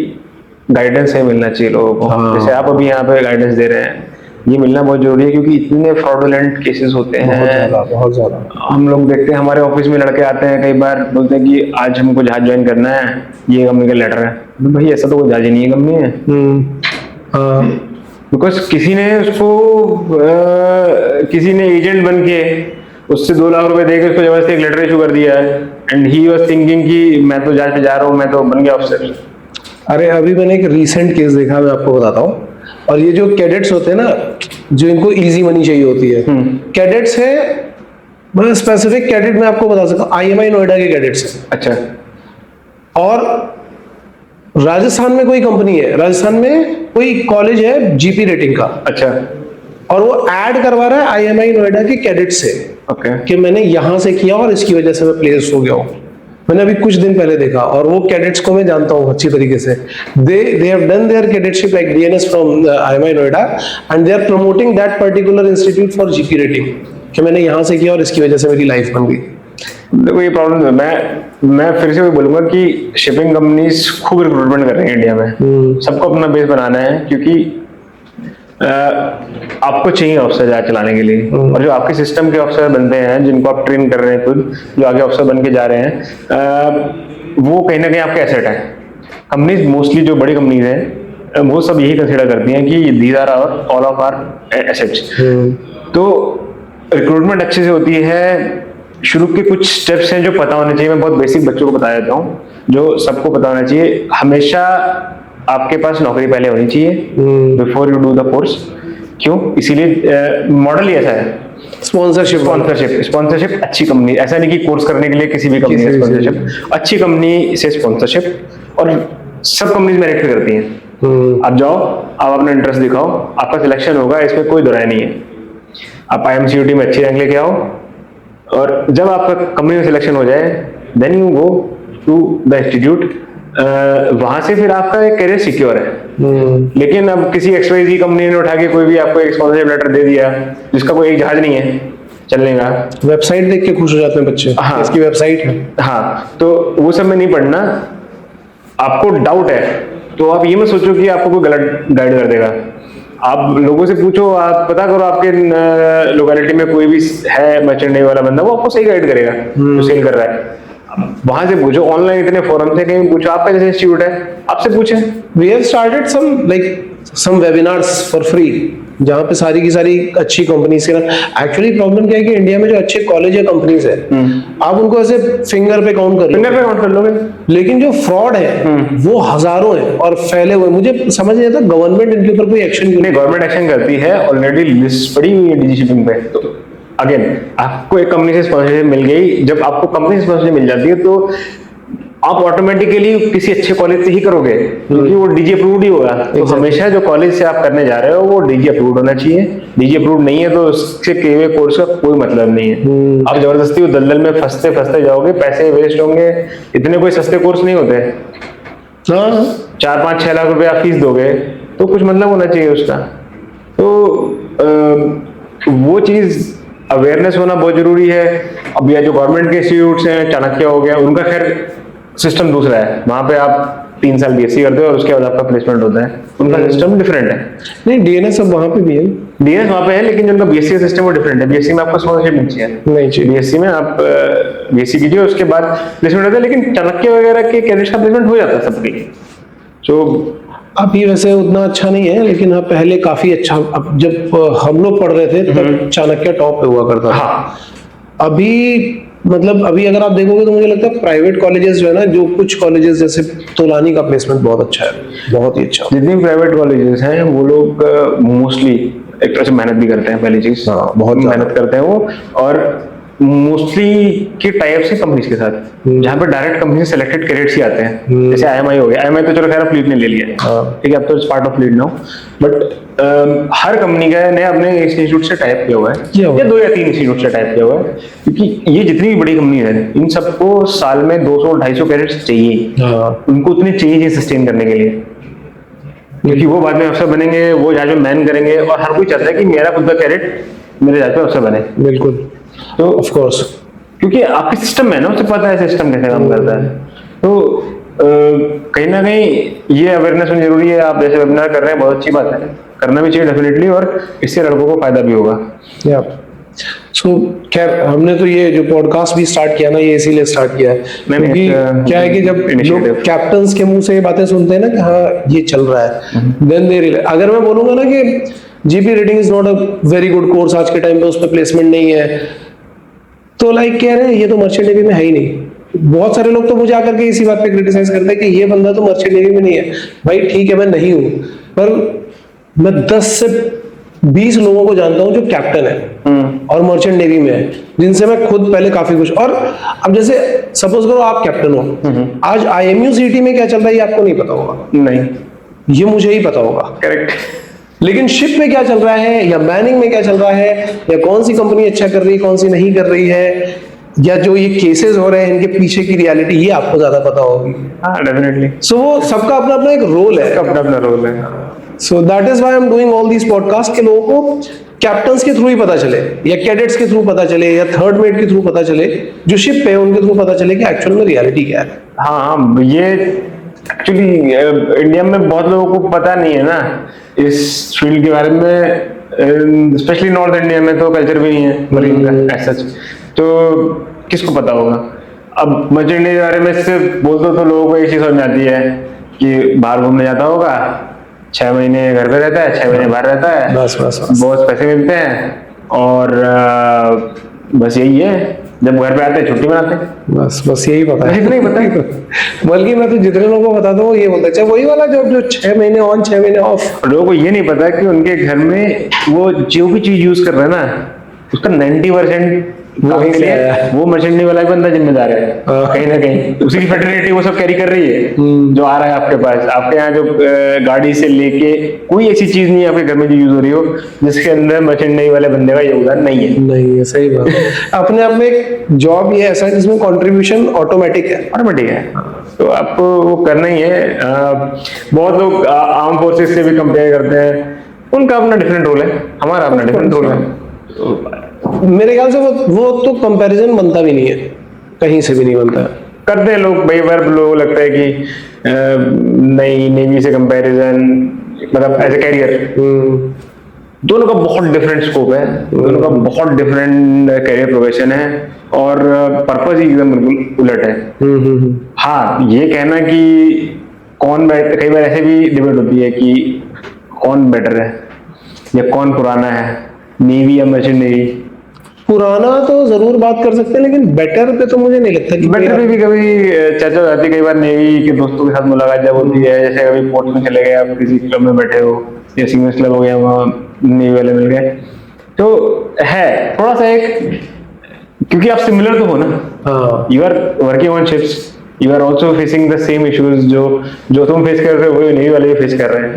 गाइडेंस है मिलना चाहिए लोगों को। जैसे आप अभी यहाँ पे गाइडेंस दे रहे हैं, ये मिलना बहुत जरूरी है, क्योंकि इतने फ्रॉडुलेंट केसेस होते हैं। बहुत ज्यादा। हम लोग देखते हैं हमारे ऑफिस में लड़के आते हैं, कई बार बोलते हैं कि आज हमको जहाज ज्वाइन करना है, ये कंपनी का लेटर है। भाई ऐसा तो कोई जहाज ही नहीं है, कंपनी है। बिकॉज किसी ने उसको किसी ने एजेंट बन के उससे 2 लाख रुपए देकर उसको जबरदस्ती एक लेटर इशू कर दिया है, एंड ही वाज थिंकिंग कि मैं तो जहाज पे जा रहा हूँ, मैं तो बन गया ऑफिसर। अरे अभी मैंने एक रीसेंट केस देखा, मैं आपको बताता हूँ। और ये जो कैडेट्स होते हैं ना, जो इनको इजी मनी चाहिए होती है, कैडेट्स है, मैं स्पेसिफिक कैडेट मैं आपको बता सकता हूँ, IMI नोएडा के कैडेट्स हैं। अच्छा। और राजस्थान में कोई कंपनी है, राजस्थान में कोई कॉलेज है जीपी रेटिंग का, अच्छा। और वो ऐड करवा रहा है IMI नोएडा के कैडेट से ओके। कि मैंने यहां से किया और इसकी वजह से मैं प्लेस हो गया हूँ। मैंने अभी कुछ दिन पहले देखा, और वो कैडेट्स को मैं जानता हूँ अच्छी तरीके से। They have done their cadetship like DNS from IMI Noida, and they are promoting that particular institute for GP rating कि मैंने यहां से किया और इसकी वजह से मेरी लाइफ बन गई। देखो ये प्रॉब्लम है, मैं फिर से वही बोलूंगा कि शिपिंग कंपनीज खूब रिक्रूटमेंट कर रही हैं इंडिया में। सबको अपना बेस बनाना है, क्योंकि आपको चाहिए ऑफिसर जहाज चलाने के लिए, और जो आपके सिस्टम के ऑफिसर बनते हैं, जिनको आप ट्रेन कर रहे हैं खुद, जो आगे ऑफिसर बन के जा रहे हैं, वो कहीं ना कहीं आपके एसेट है। कंपनीज मोस्टली जो बड़ी कंपनीज हैं वो सब यही कंसिडर करती हैं कि these are all of our assets. तो रिक्रूटमेंट अच्छे से होती है। शुरू के कुछ स्टेप्स हैं जो पता होने चाहिए। मैं बहुत बेसिक बच्चों को बता देता हूँ जो सबको पता होना चाहिए। हमेशा आपके पास नौकरी पहले होनी चाहिए before you do the course. क्यों? इसीलिए मॉडल ही ऐसा है। स्पॉन्सरशिप अच्छी कंपनी, ऐसा नहीं कि कोर्स करने के लिए किसी भी कंपनी से स्पॉन्सरशिप, अच्छी कंपनी से स्पॉन्सरशिप, और सब कंपनीज मेरिट पे करती हैं। आप जाओ, आप अपना इंटरेस्ट दिखाओ, आपका सिलेक्शन होगा, इसमें कोई दुराय नहीं है। आप IMCUT में अच्छी रैंक लेके आओ, और जब आपका कंपनी में सिलेक्शन हो जाए, then you go to the institute. वहां से फिर आपका एक करियर सिक्योर है। लेकिन अब किसी XYZ कंपनी ने उठा के कोई भी आपको एक स्पॉन्सरशिप लेटर दे दिया जिसका कोई एक जहाज नहीं है चलने का, वेबसाइट देख के खुश हो जाते हैं बच्चे। हाँ, इसकी वेबसाइट है। हाँ, तो वो सब में नहीं पढ़ना। आपको डाउट है तो आप ये मत सोचो कि आपको कोई गलत गाइड कर देगा। आप लोगों से पूछो, आप पता करो आपके लोकेलिटी में कोई भी है मर्चेंट नेवी वाला बंदा, वो आपको सही गाइड करेगा जो सेल कर रहा है। वहां से पूछो, ऑनलाइन इतने फोरम थे, कहीं पूछो। आपका जैसे इंस्टीट्यूट है, आपसे पूछे। We have started some webinars for free, जहाँ पे सारी की सारी अच्छी कंपनीज के ना। एक्चुअली प्रॉब्लम क्या है कि इंडिया में जो अच्छे कॉलेज या कंपनीज है, आप उनको ऐसे फिंगर पे काउंट कर लोगे, लेकिन जो फ्रॉड है वो हजारों है और फैले हुए। मुझे समझ नहीं आता गवर्नमेंट इनके ऊपर कोई एक्शन क्यों नहीं। गवर्नमेंट एक्शन करती है, ऑलरेडी लिस्ट पड़ी हुई है डीजी शिपिंग पे। तो अगेन, आपको एक कंपनी से स्पॉन्सरशिप मिल गई। जब आपको कंपनी से स्पॉन्सरशिप मिल जाती है तो आप ऑटोमेटिकली किसी अच्छे कॉलेज से ही करोगे, क्योंकि वो डीजी अप्रूव्ड ही होगा। तो हमेशा जो कॉलेज से आप करने जा रहे हो वो डीजी अप्रूव्ड होना चाहिए। डीजी अप्रूव्ड नहीं है तो उससे किए हुए कोर्स का कोई मतलब नहीं है। आप जबरदस्ती दलदल में फंसते फंसते जाओगे, पैसे वेस्ट होंगे। इतने कोई सस्ते कोर्स नहीं होते। 4-5-6 लाख रुपए आप फीस दोगे तो कुछ मतलब होना चाहिए उसका। तो वो चीज अवेयरनेस होना बहुत जरूरी है। अब यह जो गवर्नमेंट के इंस्टीट्यूट्स हैं, चाणक्य हो गया, उनका खैर सिस्टम दूसरा है। वहां पे आप 3 साल BSc करते हो और उसके बाद आपका प्लेसमेंट होता है। उनका सिस्टम डिफरेंट है। नहीं, DNS अब वहां पे भी है। DNS वहां पे है, लेकिन जो उनका BSc का सिस्टम वो डिफरेंट है। BSc में आपको स्पॉन्सरशिप नहीं चाहिए। BSc में आप BSc कीजिए, उसके बाद प्लेसमेंट होता है। लेकिन चाणक्य वगैरह के कैडेट्स का प्लेसमेंट हो जाता है सबके। तो अभी वैसे उतना अच्छा नहीं है, लेकिन हाँ पहले काफी अच्छा। अब जब हम लोग पढ़ रहे थे तब चाणक्य टॉप पे हुआ करता था। हाँ, अभी मतलब अभी अगर आप देखोगे तो मुझे लगता है प्राइवेट कॉलेजेस जो है ना, जो कुछ कॉलेजेस जैसे तोलानी का प्लेसमेंट बहुत अच्छा है, बहुत ही अच्छा। जितनी प्राइवेट कॉलेजेस हैं वो लोग मोस्टली एक तरह से मेहनत भी करते हैं। पहली चीज, बहुत मेहनत करते हैं वो, और मोस्टली के टाइप से कंपनीज के साथ, जहाँ पे डायरेक्ट कंपनी से सिलेक्टेड कैडेट्स ही आते हैं। जैसे IMI हो गया। IMI तो चलो खैर फ्लीट ने ले लिया, ठीक है, अब तो it's part of fleet now. But her company का ने अपने इंस्टीट्यूट से टाइप किया हुआ है, या 2 या 3 इंस्टीट्यूट से टाइप किया हुआ है, क्योंकि ये जितनी भी बड़ी कंपनी है इन सबको साल में 200-250 कैडेट्स चाहिए। उनको उतने चाहिए सस्टेन करने के लिए, क्योंकि वो बाद में अफसर बनेंगे, वो जहाज में मैन करेंगे, और हर कोई चाहता है कि मेरा खुद का कैडेट मेरे जहाज पे अफसर बने। बिल्कुल, तो ऑफ कोर्स, क्योंकि आपके सिस्टम है ना, उसे पता है सिस्टम कैसे काम करता है। तो कहीं ना कहीं ये अवेयरनेस होनी जरूरी है। आप जैसे वेबिनार कर रहे हैं, बहुत अच्छी बात है, करना भी चाहिए डेफिनेटली, और इससे लड़कों को फायदा भी होगा। सो खैर, हमने तो ये जो पॉडकास्ट भी स्टार्ट किया ना, ये इसीलिए स्टार्ट किया है क्योंकि क्या है कि जब लोग कैप्टन्स के मुंह से ये बातें सुनते हैं ना कि हाँ ये चल रहा है, देन दे रियलाइज। अगर मैं बोलूंगा ना कि GP rating is not a very good course, आज के टाइम पे उस पर प्लेसमेंट नहीं है, तो लाइक कह रहे हैं ये तो मर्चेंट नेवी में है ही नहीं। बहुत सारे लोग तो मुझे आकर के इसी बात पे क्रिटिसाइज करते हैं कि ये बंदा तो मर्चेंट नेवी में नहीं है। भाई ठीक है, मैं नहीं हूं, पर मैं 10 से 20 लोगों को जानता हूं जो कैप्टन है और मर्चेंट नेवी में है, जिनसे मैं खुद पहले काफी खुश। और अब जैसे सपोज करो आप कैप्टन हो, आज IMU-CET में क्या चल रहा है ये आपको नहीं पता होगा। नहीं, ये मुझे ही पता होगा। करेक्ट। लेकिन शिप में क्या चल रहा है, या मैनिंग में क्या चल रहा है, या कौन सी कंपनी अच्छा कर रही है, कौन सी नहीं कर रही है, या जो ये केसेस हो रहे हैं इनके पीछे की रियलिटी, ये आपको ज्यादा पता होगी। हाँ, डेफिनेटली। सो वो सबका अपना अपना एक रोल है। अपना अपना रोल है। So that is why I am doing all these podcast के लोगों को कैप्टन्स के थ्रू ही पता चले, या कैडेट्स के थ्रू पता चले, या थर्ड मेट के थ्रू पता चले, जो शिप पे है उनके थ्रू पता चले कि एक्चुअल में रियलिटी क्या है। हाँ, ये एक्चुअली इंडिया में बहुत लोगों को पता नहीं है ना इस फील्ड के बारे में, स्पेशली नॉर्थ इंडिया में तो कल्चर भी नहीं है मरीन का ऐसा, तो किसको पता होगा। अब मर्चेंट नेवी के बारे में सिर्फ बोल दो तो लोगों को एक चीज समझ में आती है कि बाहर घूमने जाता होगा, 6 महीने घर पे रहता है, 6 महीने बाहर रहता है, बस बहुत पैसे मिलते हैं और बस यही है, जब घर पे आते हैं छुट्टी मनाते हैं, बस यही पता है। इतना ही पता है। बल्कि मैं तो जितने लोगों को बताता हूँ ये बोलते हैं, वही वाला जॉब जो 6 महीने ऑन 6 महीने ऑफ। लोगों को ये नहीं पता कि उनके घर में वो जो भी चीज यूज कर रहे हैं ना उसका 90% काम के लिए वो मर्चेंट नेवी वाला बंदा जिम्मेदार है, कहीं ना कहीं उसी की फेडरेलिटी वो सब कैरी कर रही है जो आ रहा है आपके पास। आपके यहाँ जो गाड़ी से लेके कोई ऐसी चीज नहीं है आपके घर में जो यूज हो रही हो जिसके अंदर मर्चेंट नेवी वाले बंदे का योगदान नहीं है। नहीं है, सही बात। अपने आप में एक जॉब ये ऐसा है जिसमें कंट्रीब्यूशन ऑटोमेटिक है, तो आपको वो करना ही है। बहुत लोग आर्म फोर्सेस से भी कंपेयर करते हैं, उनका अपना डिफरेंट रोल है, हमारा अपना डिफरेंट रोल है। मेरे ख्याल से वो तो कंपैरिजन बनता भी नहीं है, कहीं से भी नहीं बनता। करते हैं लोग, कई बार लोगों को लगता है कि नई नेवी से कंपैरिजन, मतलब एज ए कैरियर दोनों का बहुत डिफरेंट स्कोप है, दोनों का बहुत डिफरेंट कैरियर प्रोफेशन है और पर्पस ही एकदम बिल्कुल उलट है। हाँ, ये कहना कि कौन बेटर, कई बार ऐसे भी डिबेट होती है कि कौन बेटर है या कौन पुराना है, नेवी या मर्चेंट नेवी। पुराना तो जरूर बात कर सकते हैं, लेकिन बेटर पे तो मुझे नहीं लगता कि बेटर पे भी कभी चर्चा हो जाती है। कई बार नेवी के दोस्तों के साथ मुलाकात जब होती है, जैसे कभी पोर्ट में चले गए, आप किसी क्लब में बैठे हो या सीमेंस क्लब हो गया, वहाँ नेवी वाले मिल गए, तो है थोड़ा सा एक, क्योंकि आप सिमिलर तो हो ना, you are working on ships, you are also facing the same issues जो तुम फेस कर रहे हो वही नेवी वाले भी फेस कर रहे हैं।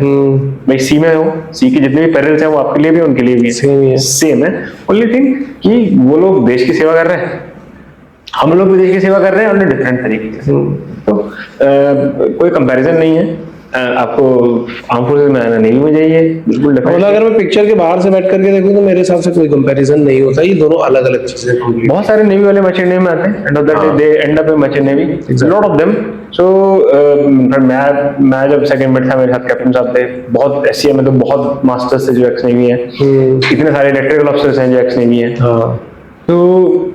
भाई सी में हो, सी के जितने भी पेरेंट्स हैं वो आपके लिए भी उनके लिए भी सेम है। ओनली थिंग कि वो लोग देश की सेवा कर रहे हैं, हम लोग भी देश की सेवा कर रहे हैं और डिफरेंट तरीके से, तो कोई कंपैरिजन नहीं है। आपको आर्म फोर्सेस में आना, नेवी में जाइए, बिल्कुल डिफरेंट। अगर मैं पिक्चर के बाहर से बैठ करके देखूं तो मेरे हिसाब से कोई कंपैरिजन नहीं होता, ये दोनों अलग अलग चीजें हैं। बहुत सारे नेवी वाले मर्चेंट नेवी में आते हैं, and of that they end up in merchant navy, lot of them. So मैं जब सेकंड मेट था, मेरे साथ कैप्टन साहब थे, बहुत एससीए में तो बहुत मास्टर्स थे जो एक्स नेवी है, इतने सारे इलेक्ट्रिकल ऑफिसर्स हैं जो एक्स नेवी है। तो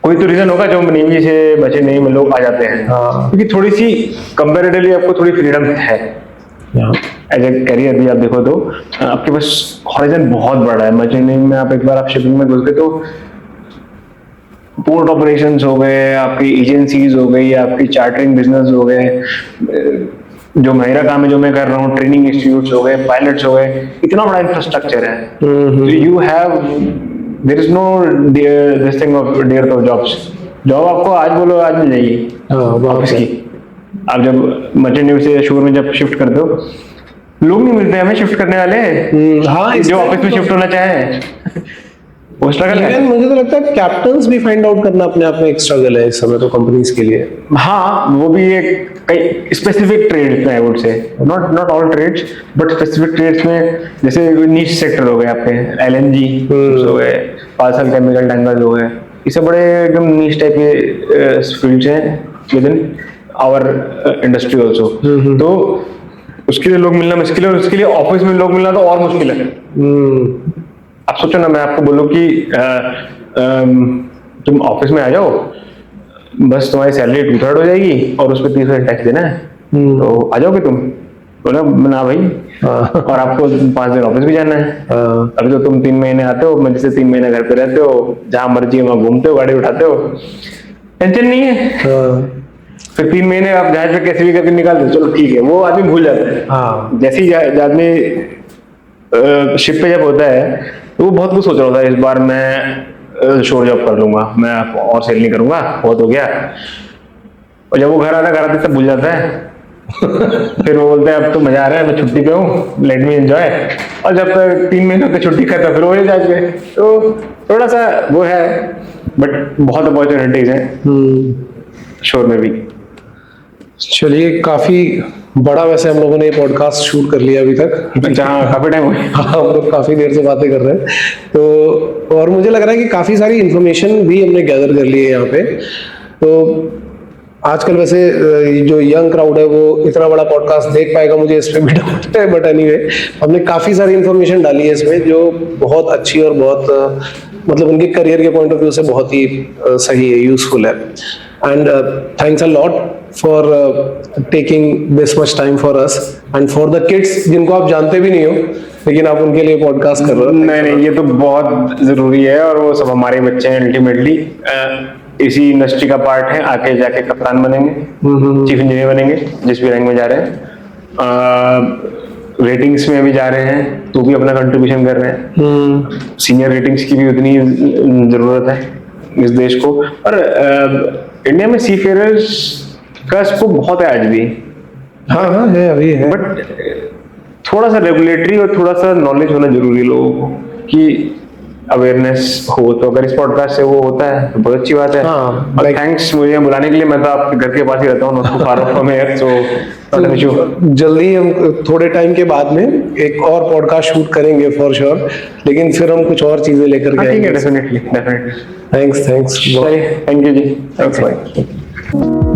कोई तो रीजन होगा जो नेवी से मर्चेंट नेवी में लोग आ जाते हैं, क्योंकि थोड़ी सी कंपैरेटिवली आपको थोड़ी फ्रीडम है एज ए कैरियर भी। आप देखो तो आपके पास हॉरिजन बहुत बड़ा है। मर्चेंट नेवी में आप एक बार आप शिपिंग में घुस गए तो पोर्ट ऑपरेशंस हो गए, आपकी एजेंसीज हो गई, आपकी चार्टरिंग बिजनेस हो गए, जो मेरा काम है जो मैं कर रहा हूँ, ट्रेनिंग इंस्टीट्यूट्स हो गए, पायलट्स हो गए, इतना बड़ा इंफ्रास्ट्रक्चर है। You have, there is no this thing of dearth of jobs. Job आपको आज बोलो आज मिल जाएगी ऑफिस की। आप जब मर्चेंट नेवी से शोर में जब शिफ्ट करते हो, लोग नहीं मिलते हमें शिफ्ट करने वाले, जो ऑफिस में शिफ्ट होना चाहे वो स्ट्रगल है। मुझे तो लगता है कैप्टन्स भी फाइंड आउट करना अपने आप में एक स्ट्रगल है इस समय तो कंपनीज के लिए। हाँ, वो भी एक कई स्पेसिफिक ट्रेड्स में I would say, not all trades but specific trades में, जैसे नीश सेक्टर हो गए आपके, एलएनजी हो गए, पार्सल केमिकल टैंकर्स हो गए, ये सब बड़े एकदम नीश टाइप के फील्ड्स हैं within our industry also. तो उसके लिए लोग मिलना मुश्किल है, और उसके लिए ऑफिस में लोग मिलना तो और मुश्किल है। आप सोचो ना, मैं आपको बोलूं कि तुम ऑफिस में आ जाओ, बस तुम्हारी सैलरी 2/3 हो जाएगी और उस पर 30% टैक्स देना है, तो आ जाओगे तुम? बोला ना भाई, और आपको 5 दिन ऑफिस भी जाना है। अभी तो तुम 3 महीने आते हो, मजे से 3 महीने घर पे रहते हो, जहां मर्जी वहां घूमते हो, गाड़ी उठाते हो, टेंशन नहीं है। फिर 3 महीने आप जहाज पे कैसे भी करके निकाल दो, चलो ठीक है, वो आदमी भूल जाता है। जैसे ही आदमी शिप पे जब होता है तो वो बहुत कुछ सोच रहा होता है, इस बार मैं शोर जॉब कर लूंगा, मैं और सेल नहीं करूंगा, बहुत हो गया। और जब वो घर आते तब भूल जाता है। फिर वो बोलते हैं अब तो मजा आ रहा है, मैं छुट्टी पे हूँ, लेट मी एंजॉय। और जब तक 3 महीनों की छुट्टी खत्म, फिर वही जहाज पे। तो थोड़ा सा वो है, बट बहुत अपॉर्चुनिटीज हैं शोर में भी। चलिए, काफी बड़ा वैसे हम लोगों ने ये पॉडकास्ट शूट कर लिया अभी तक। अच्छा, हाँ, काफी टाइम हो गया। हाँ, हम लोग काफी देर से बातें कर रहे हैं, तो और मुझे लग रहा है कि काफी सारी इंफॉर्मेशन भी हमने गैदर कर ली है यहाँ पे। तो आजकल वैसे जो यंग क्राउड है वो इतना बड़ा पॉडकास्ट देख पाएगा, मुझे इस पे भी डाउट है, बट एनीवे हमने काफी सारी इंफॉर्मेशन डाली है इसमें जो बहुत अच्छी और बहुत मतलब उनके करियर के पॉइंट ऑफ व्यू से बहुत ही सही है, यूजफुल है। And thanks a lot for taking this much time for us and for the kids जिनको आप जानते भी नहीं हो लेकिन आप उनके लिए पॉडकास्ट कर रहे हो। नहीं, ये तो बहुत जरूरी है और वो सब हमारे बच्चे हैं अल्टीमेटली। इसी इंडस्ट्री का पार्ट है, आके जाके कप्तान बनेंगे, चीफ इंजीनियर बनेंगे, जिस भी रैंक में जा रहे हैं। रेटिंग्स में भी जा रहे हैं तो भी अपना कंट्रीब्यूशन कर रहे हैं। सीनियर रेटिंग्स की भी उतनी जरूरत है इस देश को। और इंडिया में सी फेयरर्स का स्कोप बहुत है आज भी। हाँ है, अभी है, बट थोड़ा सा रेगुलेटरी और थोड़ा सा नॉलेज होना जरूरी है लोगों को कि अवेयरनेस हो। तो अगर इस पॉडकास्ट से वो होता है तो बहुत अच्छी बात है। हाँ, और थैंक्स मुझे बुलाने के लिए। मैं तो आपके घर के पास ही रहता हूँ, not too far from here, so जल्दी हम थोड़े टाइम के बाद में एक और पॉडकास्ट शूट करेंगे फॉर श्योर, लेकिन फिर हम कुछ और चीजें लेकर के ठीक है, आएंगे। Definitely. Thanks thank you ji, thanks, bye.